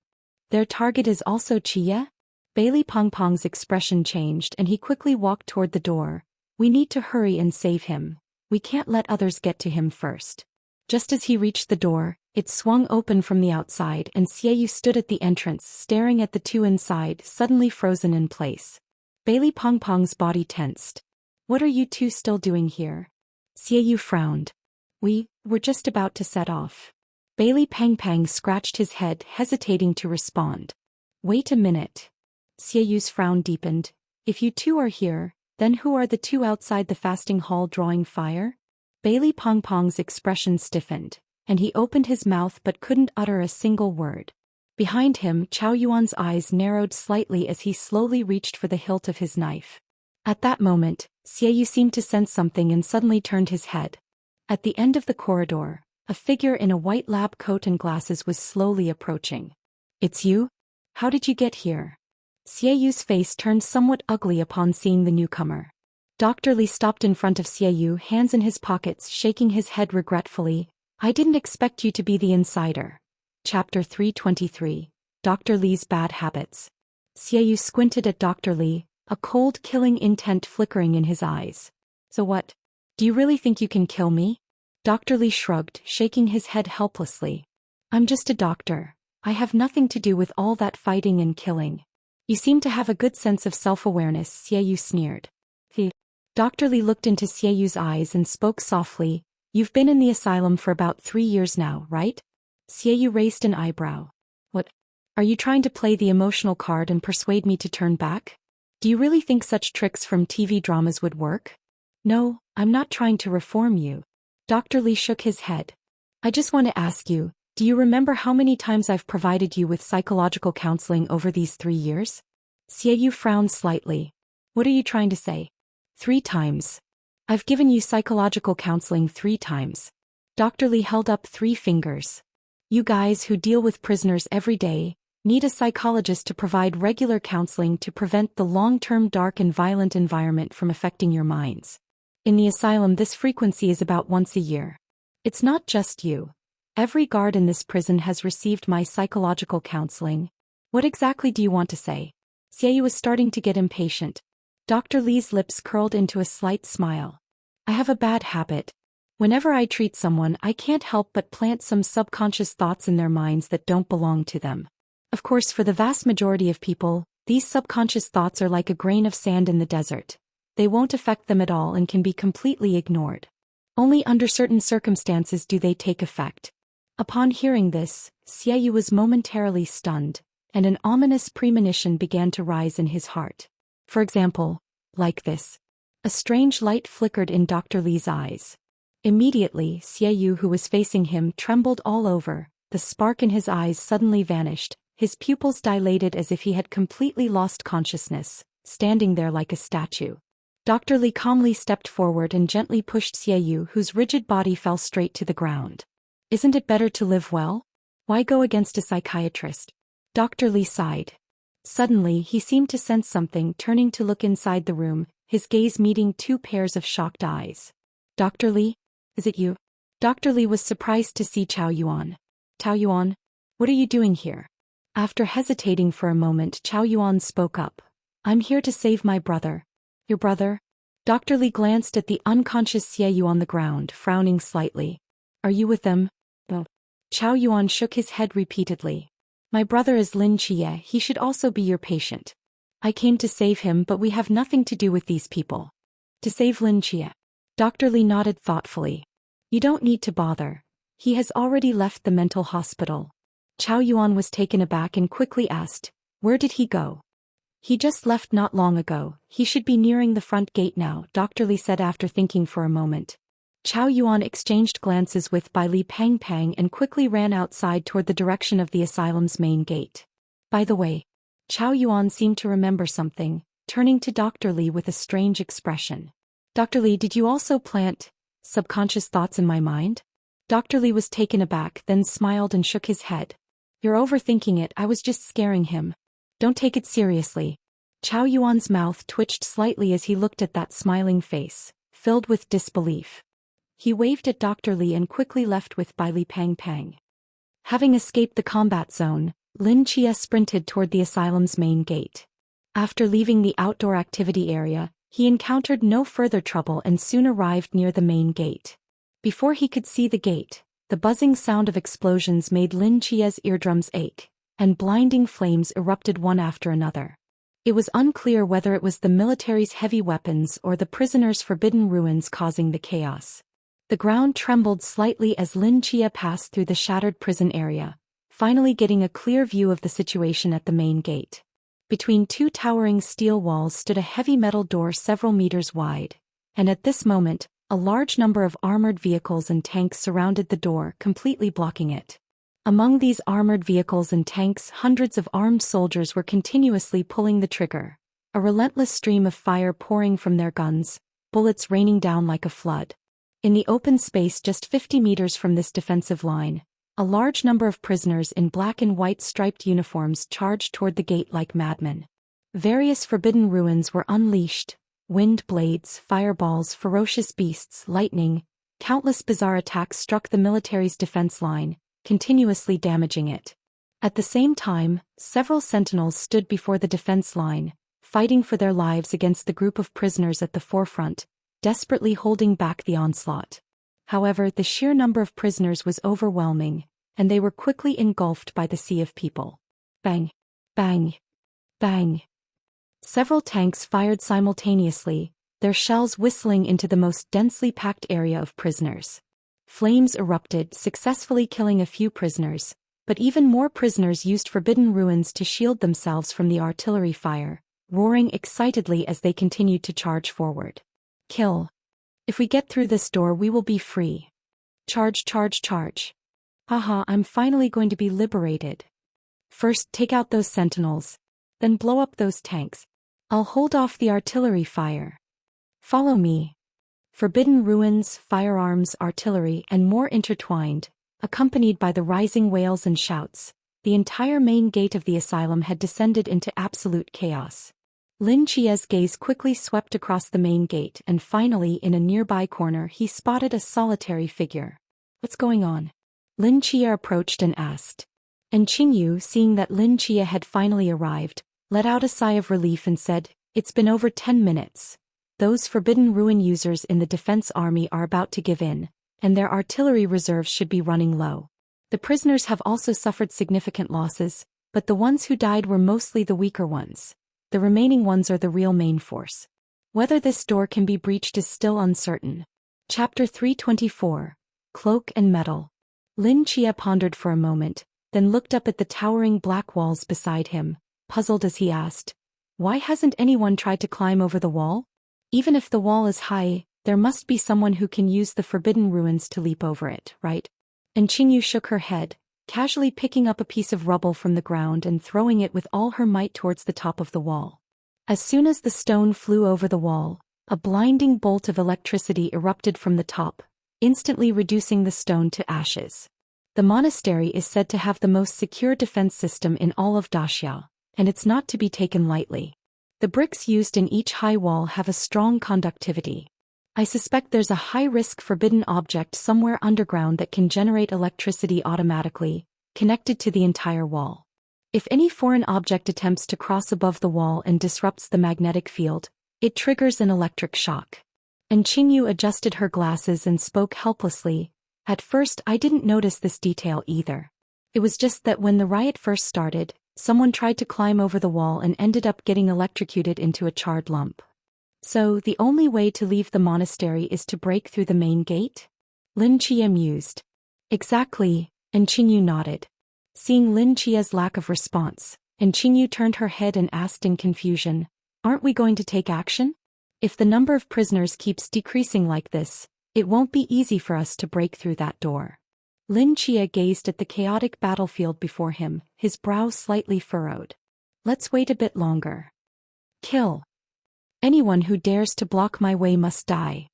A: Their target is also Chia? Bailey Pong Pong's expression changed and he quickly walked toward the door. We need to hurry and save him. We can't let others get to him first. Just as he reached the door, it swung open from the outside and Xie stood at the entrance staring at the two inside, suddenly frozen in place. Bailey Pong Pong's body tensed. What are you two still doing here? Xie frowned. We were just about to set off. Bailey Pang Pang scratched his head, hesitating to respond. Wait a minute. Xieyu's frown deepened. If you two are here, then who are the two outside the fasting hall drawing fire? Bailey Pong Pong's expression stiffened, and he opened his mouth but couldn't utter a single word. Behind him, Chao Yuan's eyes narrowed slightly as he slowly reached for the hilt of his knife. At that moment, Xieyu seemed to sense something and suddenly turned his head. At the end of the corridor, a figure in a white lab coat and glasses was slowly approaching. It's you? How did you get here? Xieyu's face turned somewhat ugly upon seeing the newcomer. Dr. Li stopped in front of Xieyu, hands in his pockets, shaking his head regretfully. I didn't expect you to be the insider. Chapter 323. Dr. Li's Bad Habits. Xieyu squinted at Dr. Li, a cold, killing intent flickering in his eyes. So what? Do you really think you can kill me? Dr. Li shrugged, shaking his head helplessly. I'm just a doctor. I have nothing to do with all that fighting and killing. You seem to have a good sense of self-awareness, Xieyu sneered. Dr. Li looked into Xieyu's eyes and spoke softly. You've been in the asylum for about 3 years now, right? Xieyu raised an eyebrow. What? Are you trying to play the emotional card and persuade me to turn back? Do you really think such tricks from TV dramas would work? No, I'm not trying to reform you. Dr. Li shook his head. I just want to ask you, do you remember how many times I've provided you with psychological counseling over these 3 years? Xieyu frowned slightly. What are you trying to say? 3 times. I've given you psychological counseling 3 times. Dr. Li held up 3 fingers. You guys who deal with prisoners every day need a psychologist to provide regular counseling to prevent the long-term dark and violent environment from affecting your minds. In the asylum, this frequency is about once a year. It's not just you. Every guard in this prison has received my psychological counseling. What exactly do you want to say? Xie Yu was starting to get impatient. Dr. Li's lips curled into a slight smile. I have a bad habit. Whenever I treat someone, I can't help but plant some subconscious thoughts in their minds that don't belong to them. Of course, for the vast majority of people, these subconscious thoughts are like a grain of sand in the desert. They won't affect them at all and can be completely ignored. Only under certain circumstances do they take effect. Upon hearing this, Xie Yu was momentarily stunned, and an ominous premonition began to rise in his heart. For example, like this. A strange light flickered in Dr. Li's eyes. Immediately, Xie Yu, who was facing him, trembled all over. The spark in his eyes suddenly vanished, his pupils dilated as if he had completely lost consciousness, standing there like a statue. Dr. Li calmly stepped forward and gently pushed Xie Yu, whose rigid body fell straight to the ground. Isn't it better to live well? Why go against a psychiatrist? Dr. Li sighed. Suddenly, he seemed to sense something, turning to look inside the room, his gaze meeting two pairs of shocked eyes. Dr. Li? Is it you? Dr. Li was surprised to see Chao Yuan. Chao Yuan? What are you doing here? After hesitating for a moment, Chao Yuan spoke up. I'm here to save my brother. Your brother? Dr. Li glanced at the unconscious Xie Yu on the ground, frowning slightly. Are you with them? No. Chao Yuan shook his head repeatedly. My brother is Lin Qie, he should also be your patient. I came to save him, but we have nothing to do with these people. To save Lin Qie. Dr. Li nodded thoughtfully. You don't need to bother. He has already left the mental hospital. Chao Yuan was taken aback and quickly asked, where did he go? He just left not long ago. He should be nearing the front gate now, Dr. Li said after thinking for a moment. Chao Yuan exchanged glances with Bai Li Pang Pang and quickly ran outside toward the direction of the asylum's main gate. By the way, Chao Yuan seemed to remember something, turning to Dr. Li with a strange expression. Dr. Li, did you also plant subconscious thoughts in my mind? Dr. Li was taken aback, then smiled and shook his head. You're overthinking it, I was just scaring him. Don't take it seriously. Chao Yuan's mouth twitched slightly as he looked at that smiling face, filled with disbelief. He waved at Dr. Li and quickly left with Bai Li Pang Pang. Having escaped the combat zone, Lin Qie sprinted toward the asylum's main gate. After leaving the outdoor activity area, he encountered no further trouble and soon arrived near the main gate. Before he could see the gate, the buzzing sound of explosions made Lin Qie's eardrums ache, and blinding flames erupted one after another. It was unclear whether it was the military's heavy weapons or the prisoners' forbidden ruins causing the chaos. The ground trembled slightly as Lin Qie passed through the shattered prison area, finally getting a clear view of the situation at the main gate. Between two towering steel walls stood a heavy metal door several meters wide, and at this moment, a large number of armored vehicles and tanks surrounded the door, completely blocking it. Among these armored vehicles and tanks, hundreds of armed soldiers were continuously pulling the trigger, a relentless stream of fire pouring from their guns, bullets raining down like a flood. In the open space just 50 meters from this defensive line, a large number of prisoners in black and white striped uniforms charged toward the gate like madmen. Various forbidden ruins were unleashed: wind blades, fireballs, ferocious beasts, lightning. Countless bizarre attacks struck the military's defense line, continuously damaging it. At the same time, several sentinels stood before the defense line, fighting for their lives against the group of prisoners at the forefront, desperately holding back the onslaught. However, the sheer number of prisoners was overwhelming, and they were quickly engulfed by the sea of people. Bang! Bang! Bang! Several tanks fired simultaneously, their shells whistling into the most densely packed area of prisoners. Flames erupted, successfully killing a few prisoners, but even more prisoners used forbidden ruins to shield themselves from the artillery fire, roaring excitedly as they continued to charge forward. Kill! If we get through this door, we will be free. Charge, charge, charge. Haha, I'm finally going to be liberated. First, take out those sentinels. Then blow up those tanks. I'll hold off the artillery fire. Follow me. Forbidden ruins, firearms, artillery, and more intertwined, accompanied by the rising wails and shouts, the entire main gate of the asylum had descended into absolute chaos. Lin Qie's gaze quickly swept across the main gate, and finally in a nearby corner he spotted a solitary figure. What's going on? Lin Chia approached and asked. And Qingyu, seeing that Lin Chia had finally arrived, let out a sigh of relief and said, "It's been over 10 minutes. Those Forbidden Ruin users in the defense army are about to give in, and their artillery reserves should be running low. The prisoners have also suffered significant losses, but the ones who died were mostly the weaker ones. The remaining ones are the real main force. Whether this door can be breached is still uncertain." Chapter 324, Cloak and Metal. Lin Chia pondered for a moment, then looked up at the towering black walls beside him, puzzled as he asked, "Why hasn't anyone tried to climb over the wall? Even if the wall is high, there must be someone who can use the Forbidden Ruins to leap over it, right?" And Qingyu shook her head, casually picking up a piece of rubble from the ground and throwing it with all her might towards the top of the wall. As soon as the stone flew over the wall, a blinding bolt of electricity erupted from the top, instantly reducing the stone to ashes. The monastery is said to have the most secure defense system in all of Daxia, and it's not to be taken lightly. The bricks used in each high wall have a strong conductivity. I suspect there's a high-risk forbidden object somewhere underground that can generate electricity automatically, connected to the entire wall. If any foreign object attempts to cross above the wall and disrupts the magnetic field, it triggers an electric shock. And Qingyu adjusted her glasses and spoke helplessly. "At first I didn't notice this detail either. It was just that when the riot first started, someone tried to climb over the wall and ended up getting electrocuted into a charred lump. So the only way to leave the monastery is to break through the main gate?" Lin Chia mused. "Exactly," and Qingyu nodded. Seeing Lin Chia's lack of response, and Qingyu turned her head and asked in confusion, "Aren't we going to take action? If the number of prisoners keeps decreasing like this, it won't be easy for us to break through that door." Lin Chia gazed at the chaotic battlefield before him, his brow slightly furrowed. "Let's wait a bit longer. Kill. Anyone who dares to block my way must die.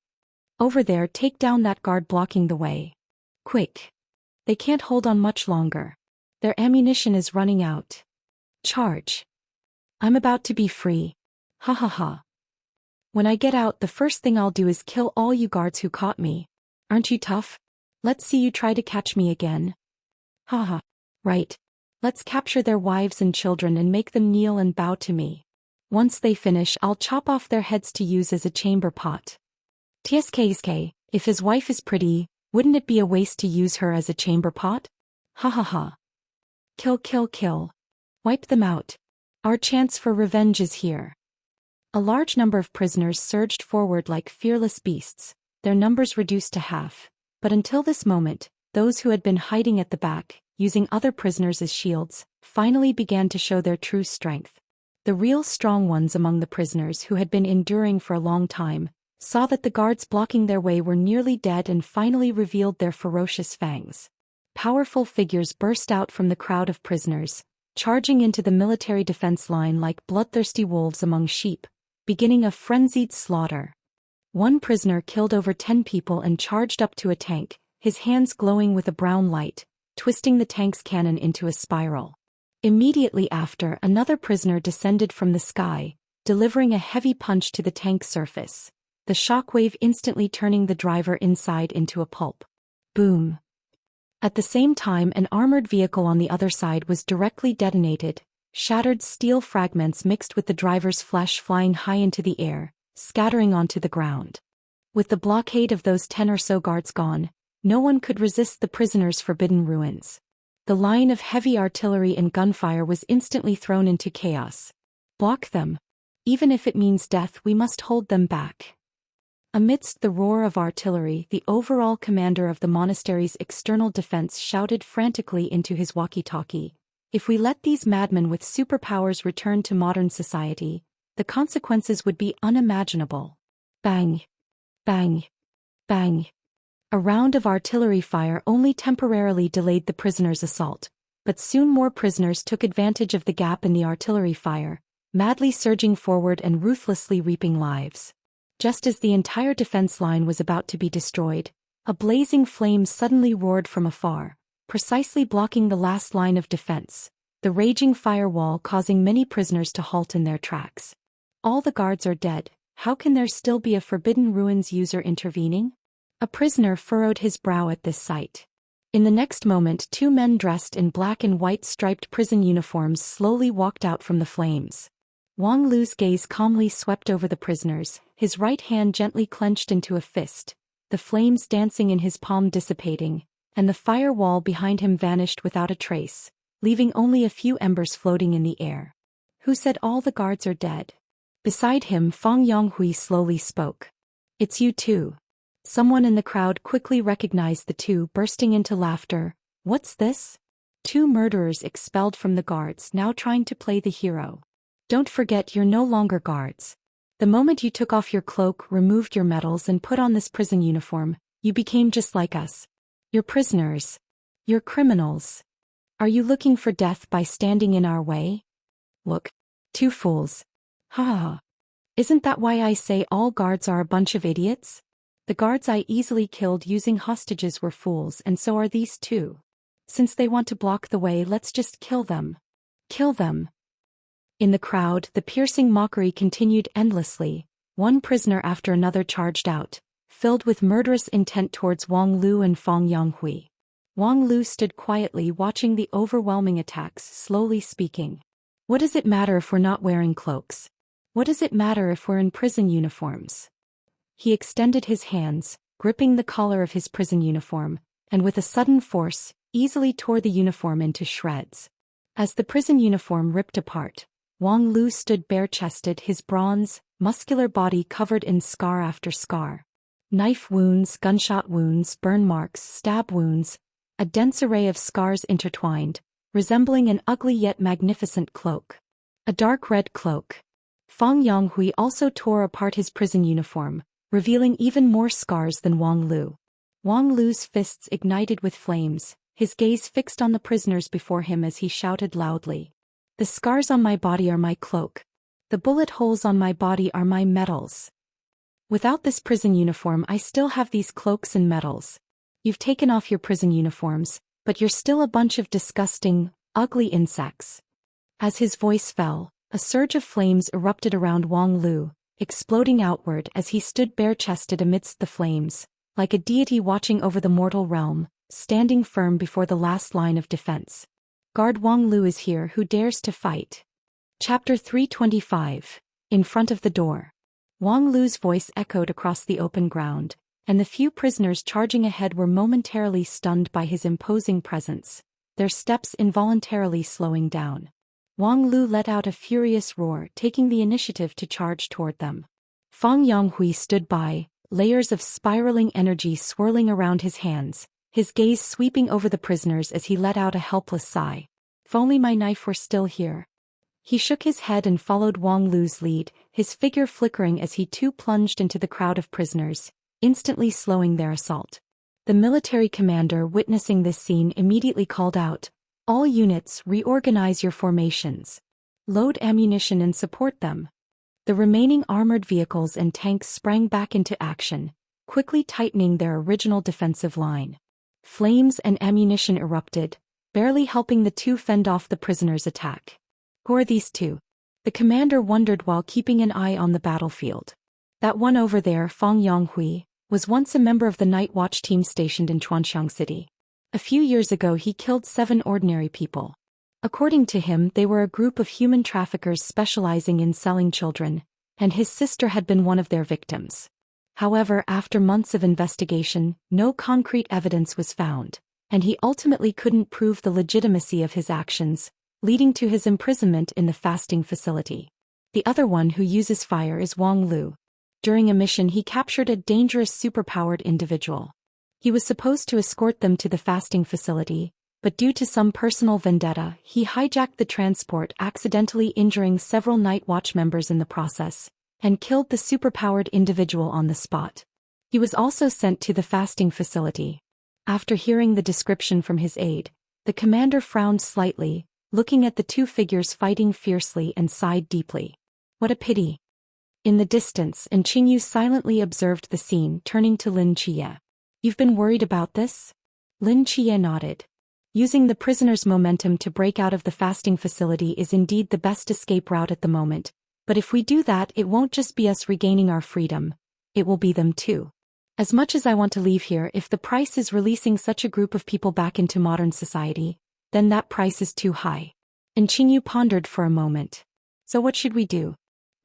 A: Over there, take down that guard blocking the way. Quick. They can't hold on much longer. Their ammunition is running out. Charge. I'm about to be free. Ha ha ha. When I get out, the first thing I'll do is kill all you guards who caught me. Aren't you tough? Let's see you try to catch me again. Ha ha. Right. Let's capture their wives and children and make them kneel and bow to me. Once they finish, I'll chop off their heads to use as a chamber pot. TSK, if his wife is pretty, wouldn't it be a waste to use her as a chamber pot? Ha ha ha. Kill, kill, kill. Wipe them out. Our chance for revenge is here." A large number of prisoners surged forward like fearless beasts, their numbers reduced to half. But until this moment, those who had been hiding at the back, using other prisoners as shields, finally began to show their true strength. The real strong ones among the prisoners who had been enduring for a long time, saw that the guards blocking their way were nearly dead and finally revealed their ferocious fangs. Powerful figures burst out from the crowd of prisoners, charging into the military defense line like bloodthirsty wolves among sheep, beginning a frenzied slaughter. One prisoner killed over 10 people and charged up to a tank, his hands glowing with a brown light, twisting the tank's cannon into a spiral. Immediately after, another prisoner descended from the sky, delivering a heavy punch to the tank's surface, the shockwave instantly turning the driver inside into a pulp. Boom. At the same time, an armored vehicle on the other side was directly detonated, shattered steel fragments mixed with the driver's flesh flying high into the air, scattering onto the ground. With the blockade of those 10 or so guards gone, no one could resist the prisoners' Forbidden Ruins. The line of heavy artillery and gunfire was instantly thrown into chaos. Block them. Even if it means death, we must hold them back. Amidst the roar of artillery, the overall commander of the monastery's external defense shouted frantically into his walkie-talkie, "If we let these madmen with superpowers return to modern society, the consequences would be unimaginable." Bang! Bang! Bang! A round of artillery fire only temporarily delayed the prisoners' assault, but soon more prisoners took advantage of the gap in the artillery fire, madly surging forward and ruthlessly reaping lives. Just as the entire defense line was about to be destroyed, a blazing flame suddenly roared from afar, precisely blocking the last line of defense, the raging firewall causing many prisoners to halt in their tracks. All the guards are dead, how can there still be a Forbidden Ruins user intervening? A prisoner furrowed his brow at this sight. In the next moment, two men dressed in black and white striped prison uniforms slowly walked out from the flames. Wang Lu's gaze calmly swept over the prisoners, his right hand gently clenched into a fist, the flames dancing in his palm dissipating, and the fire wall behind him vanished without a trace, leaving only a few embers floating in the air. Who said all the guards are dead? Beside him, Fang Yonghui slowly spoke. It's you two. Someone in the crowd quickly recognized the two, bursting into laughter. What's this? Two murderers expelled from the guards, now trying to play the hero. Don't forget you're no longer guards. The moment you took off your cloak, removed your medals and put on this prison uniform, you became just like us. You're prisoners. You're criminals. Are you looking for death by standing in our way? Look. Two fools. Ha ha. Isn't that why I say all guards are a bunch of idiots? The guards I easily killed using hostages were fools, and so are these two. Since they want to block the way, let's just kill them. Kill them. In the crowd, the piercing mockery continued endlessly. One prisoner after another charged out, filled with murderous intent towards Wang Lu and Fang Yonghui. Wang Lu stood quietly watching the overwhelming attacks, slowly speaking. What does it matter if we're not wearing cloaks? What does it matter if we're in prison uniforms? He extended his hands, gripping the collar of his prison uniform, and with a sudden force, easily tore the uniform into shreds. As the prison uniform ripped apart, Wang Lu stood bare-chested, his bronze, muscular body covered in scar after scar. Knife wounds, gunshot wounds, burn marks, stab wounds, a dense array of scars intertwined, resembling an ugly yet magnificent cloak. A dark red cloak. Fang Yonghui also tore apart his prison uniform, revealing even more scars than Wang Lu. Wang Lu's fists ignited with flames, his gaze fixed on the prisoners before him as he shouted loudly. The scars on my body are my cloak. The bullet holes on my body are my medals. Without this prison uniform, I still have these cloaks and medals. You've taken off your prison uniforms, but you're still a bunch of disgusting, ugly insects. As his voice fell, a surge of flames erupted around Wang Lu, exploding outward as he stood bare-chested amidst the flames, like a deity watching over the mortal realm, standing firm before the last line of defense. Guard Wang Lu is here, who dares to fight? Chapter 325. In front of the door. Wang Lu's voice echoed across the open ground, and the few prisoners charging ahead were momentarily stunned by his imposing presence, their steps involuntarily slowing down. Wang Lu let out a furious roar, taking the initiative to charge toward them. Fang Yonghui stood by, layers of spiraling energy swirling around his hands, his gaze sweeping over the prisoners as he let out a helpless sigh. If only my knife were still here. He shook his head and followed Wang Lu's lead, his figure flickering as he too plunged into the crowd of prisoners, instantly slowing their assault. The military commander, witnessing this scene, immediately called out, "All units, reorganize your formations. Load ammunition and support them." The remaining armored vehicles and tanks sprang back into action, quickly tightening their original defensive line. Flames and ammunition erupted, barely helping the two fend off the prisoners' attack. Who are these two? The commander wondered while keeping an eye on the battlefield. That one over there, Fang Yonghui, was once a member of the night watch team stationed in Chuanxiang City. A few years ago he killed 7 ordinary people. According to him, they were a group of human traffickers specializing in selling children, and his sister had been one of their victims. However, after months of investigation, no concrete evidence was found, and he ultimately couldn't prove the legitimacy of his actions, leading to his imprisonment in the fasting facility. The other one who uses fire is Wang Lu. During a mission he captured a dangerous superpowered individual. He was supposed to escort them to the fasting facility, but due to some personal vendetta, he hijacked the transport, accidentally injuring several night watch members in the process, and killed the superpowered individual on the spot. He was also sent to the fasting facility. After hearing the description from his aide, the commander frowned slightly, looking at the two figures fighting fiercely, and sighed deeply. What a pity. In the distance, and Qingyu silently observed the scene, turning to Lin Qie. You've been worried about this? Lin Qie nodded. Using the prisoner's momentum to break out of the fasting facility is indeed the best escape route at the moment, but if we do that, it won't just be us regaining our freedom, it will be them too. As much as I want to leave here, if the price is releasing such a group of people back into modern society, then that price is too high. And Qingyu pondered for a moment. So what should we do?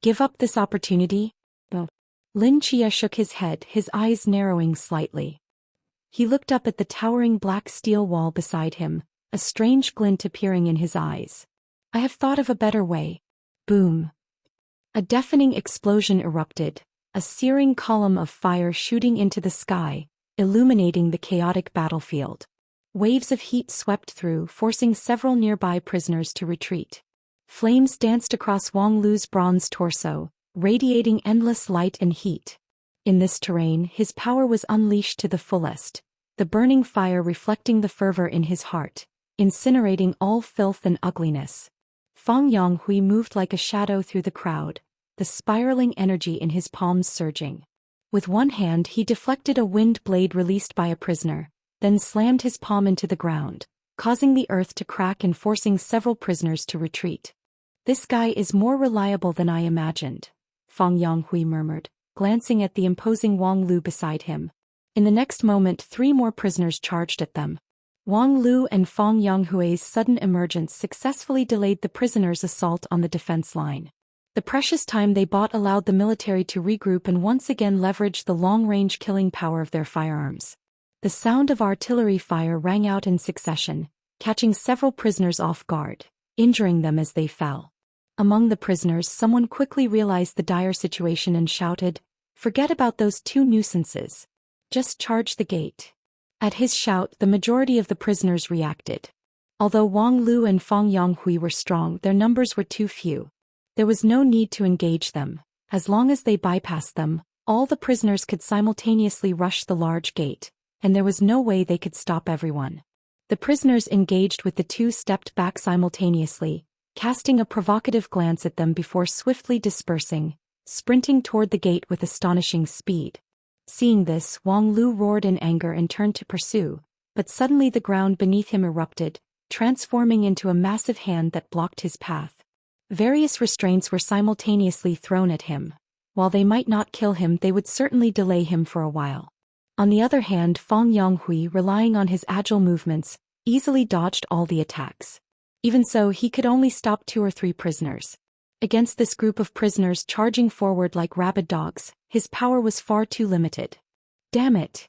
A: Give up this opportunity? Oh. Lin Chia shook his head, his eyes narrowing slightly. He looked up at the towering black steel wall beside him, a strange glint appearing in his eyes. I have thought of a better way. Boom. A deafening explosion erupted, a searing column of fire shooting into the sky, illuminating the chaotic battlefield. Waves of heat swept through, forcing several nearby prisoners to retreat. Flames danced across Wang Lu's bronze torso, radiating endless light and heat. In this terrain, his power was unleashed to the fullest, the burning fire reflecting the fervor in his heart, incinerating all filth and ugliness. Fang Yonghui moved like a shadow through the crowd, the spiraling energy in his palms surging. With one hand he deflected a wind blade released by a prisoner, then slammed his palm into the ground, causing the earth to crack and forcing several prisoners to retreat. This guy is more reliable than I imagined, Fang Yonghui murmured, glancing at the imposing Wang Lu beside him. In the next moment 3 more prisoners charged at them. Wang Lu and Fang Yonghui's sudden emergence successfully delayed the prisoners' assault on the defense line. The precious time they bought allowed the military to regroup and once again leverage the long-range killing power of their firearms. The sound of artillery fire rang out in succession, catching several prisoners off guard, injuring them as they fell. Among the prisoners, someone quickly realized the dire situation and shouted, "Forget about those 2 nuisances. Just charge the gate." At his shout, the majority of the prisoners reacted. Although Wang Lu and Fang Yonghui were strong, their numbers were too few. There was no need to engage them. As long as they bypassed them, all the prisoners could simultaneously rush the large gate, and there was no way they could stop everyone. The prisoners engaged with the 2 stepped back simultaneously, casting a provocative glance at them before swiftly dispersing, sprinting toward the gate with astonishing speed. Seeing this, Wang Lu roared in anger and turned to pursue, but suddenly the ground beneath him erupted, transforming into a massive hand that blocked his path. Various restraints were simultaneously thrown at him. While they might not kill him, they would certainly delay him for a while. On the other hand, Fang Yonghui, relying on his agile movements, easily dodged all the attacks. Even so, he could only stop 2 or 3 prisoners. Against this group of prisoners charging forward like rabid dogs, his power was far too limited. Damn it!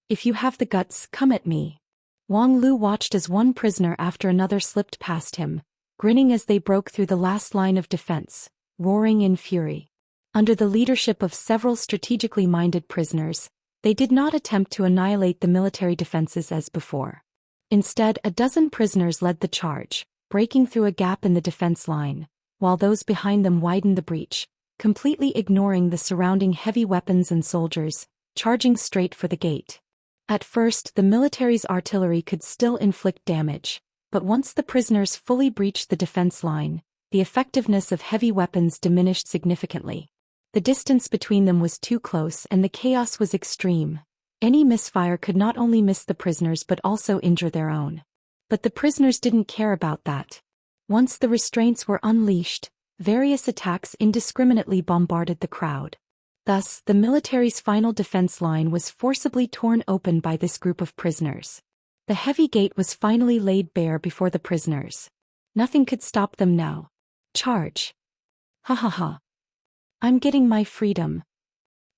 A: If you have the guts, come at me. Wang Lu watched as one prisoner after another slipped past him, grinning as they broke through the last line of defense, roaring in fury. Under the leadership of several strategically minded prisoners, they did not attempt to annihilate the military defenses as before. Instead, a dozen prisoners led the charge, breaking through a gap in the defense line, while those behind them widened the breach, completely ignoring the surrounding heavy weapons and soldiers, charging straight for the gate. At first, the military's artillery could still inflict damage, but once the prisoners fully breached the defense line, the effectiveness of heavy weapons diminished significantly. The distance between them was too close and the chaos was extreme. Any misfire could not only miss the prisoners but also injure their own. But the prisoners didn't care about that. Once the restraints were unleashed, various attacks indiscriminately bombarded the crowd. Thus, the military's final defense line was forcibly torn open by this group of prisoners. The heavy gate was finally laid bare before the prisoners. Nothing could stop them now. Charge! Ha ha ha! I'm getting my freedom.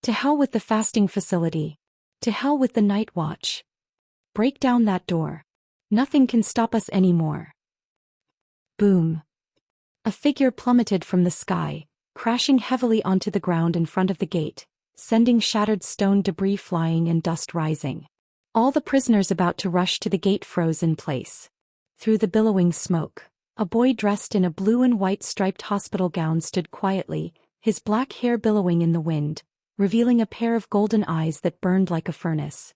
A: To hell with the fasting facility. To hell with the night watch. Break down that door. Nothing can stop us anymore. Boom. A figure plummeted from the sky, crashing heavily onto the ground in front of the gate, sending shattered stone debris flying and dust rising. All the prisoners about to rush to the gate froze in place. Through the billowing smoke, a boy dressed in a blue and white striped hospital gown stood quietly, his black hair billowing in the wind, revealing a pair of golden eyes that burned like a furnace.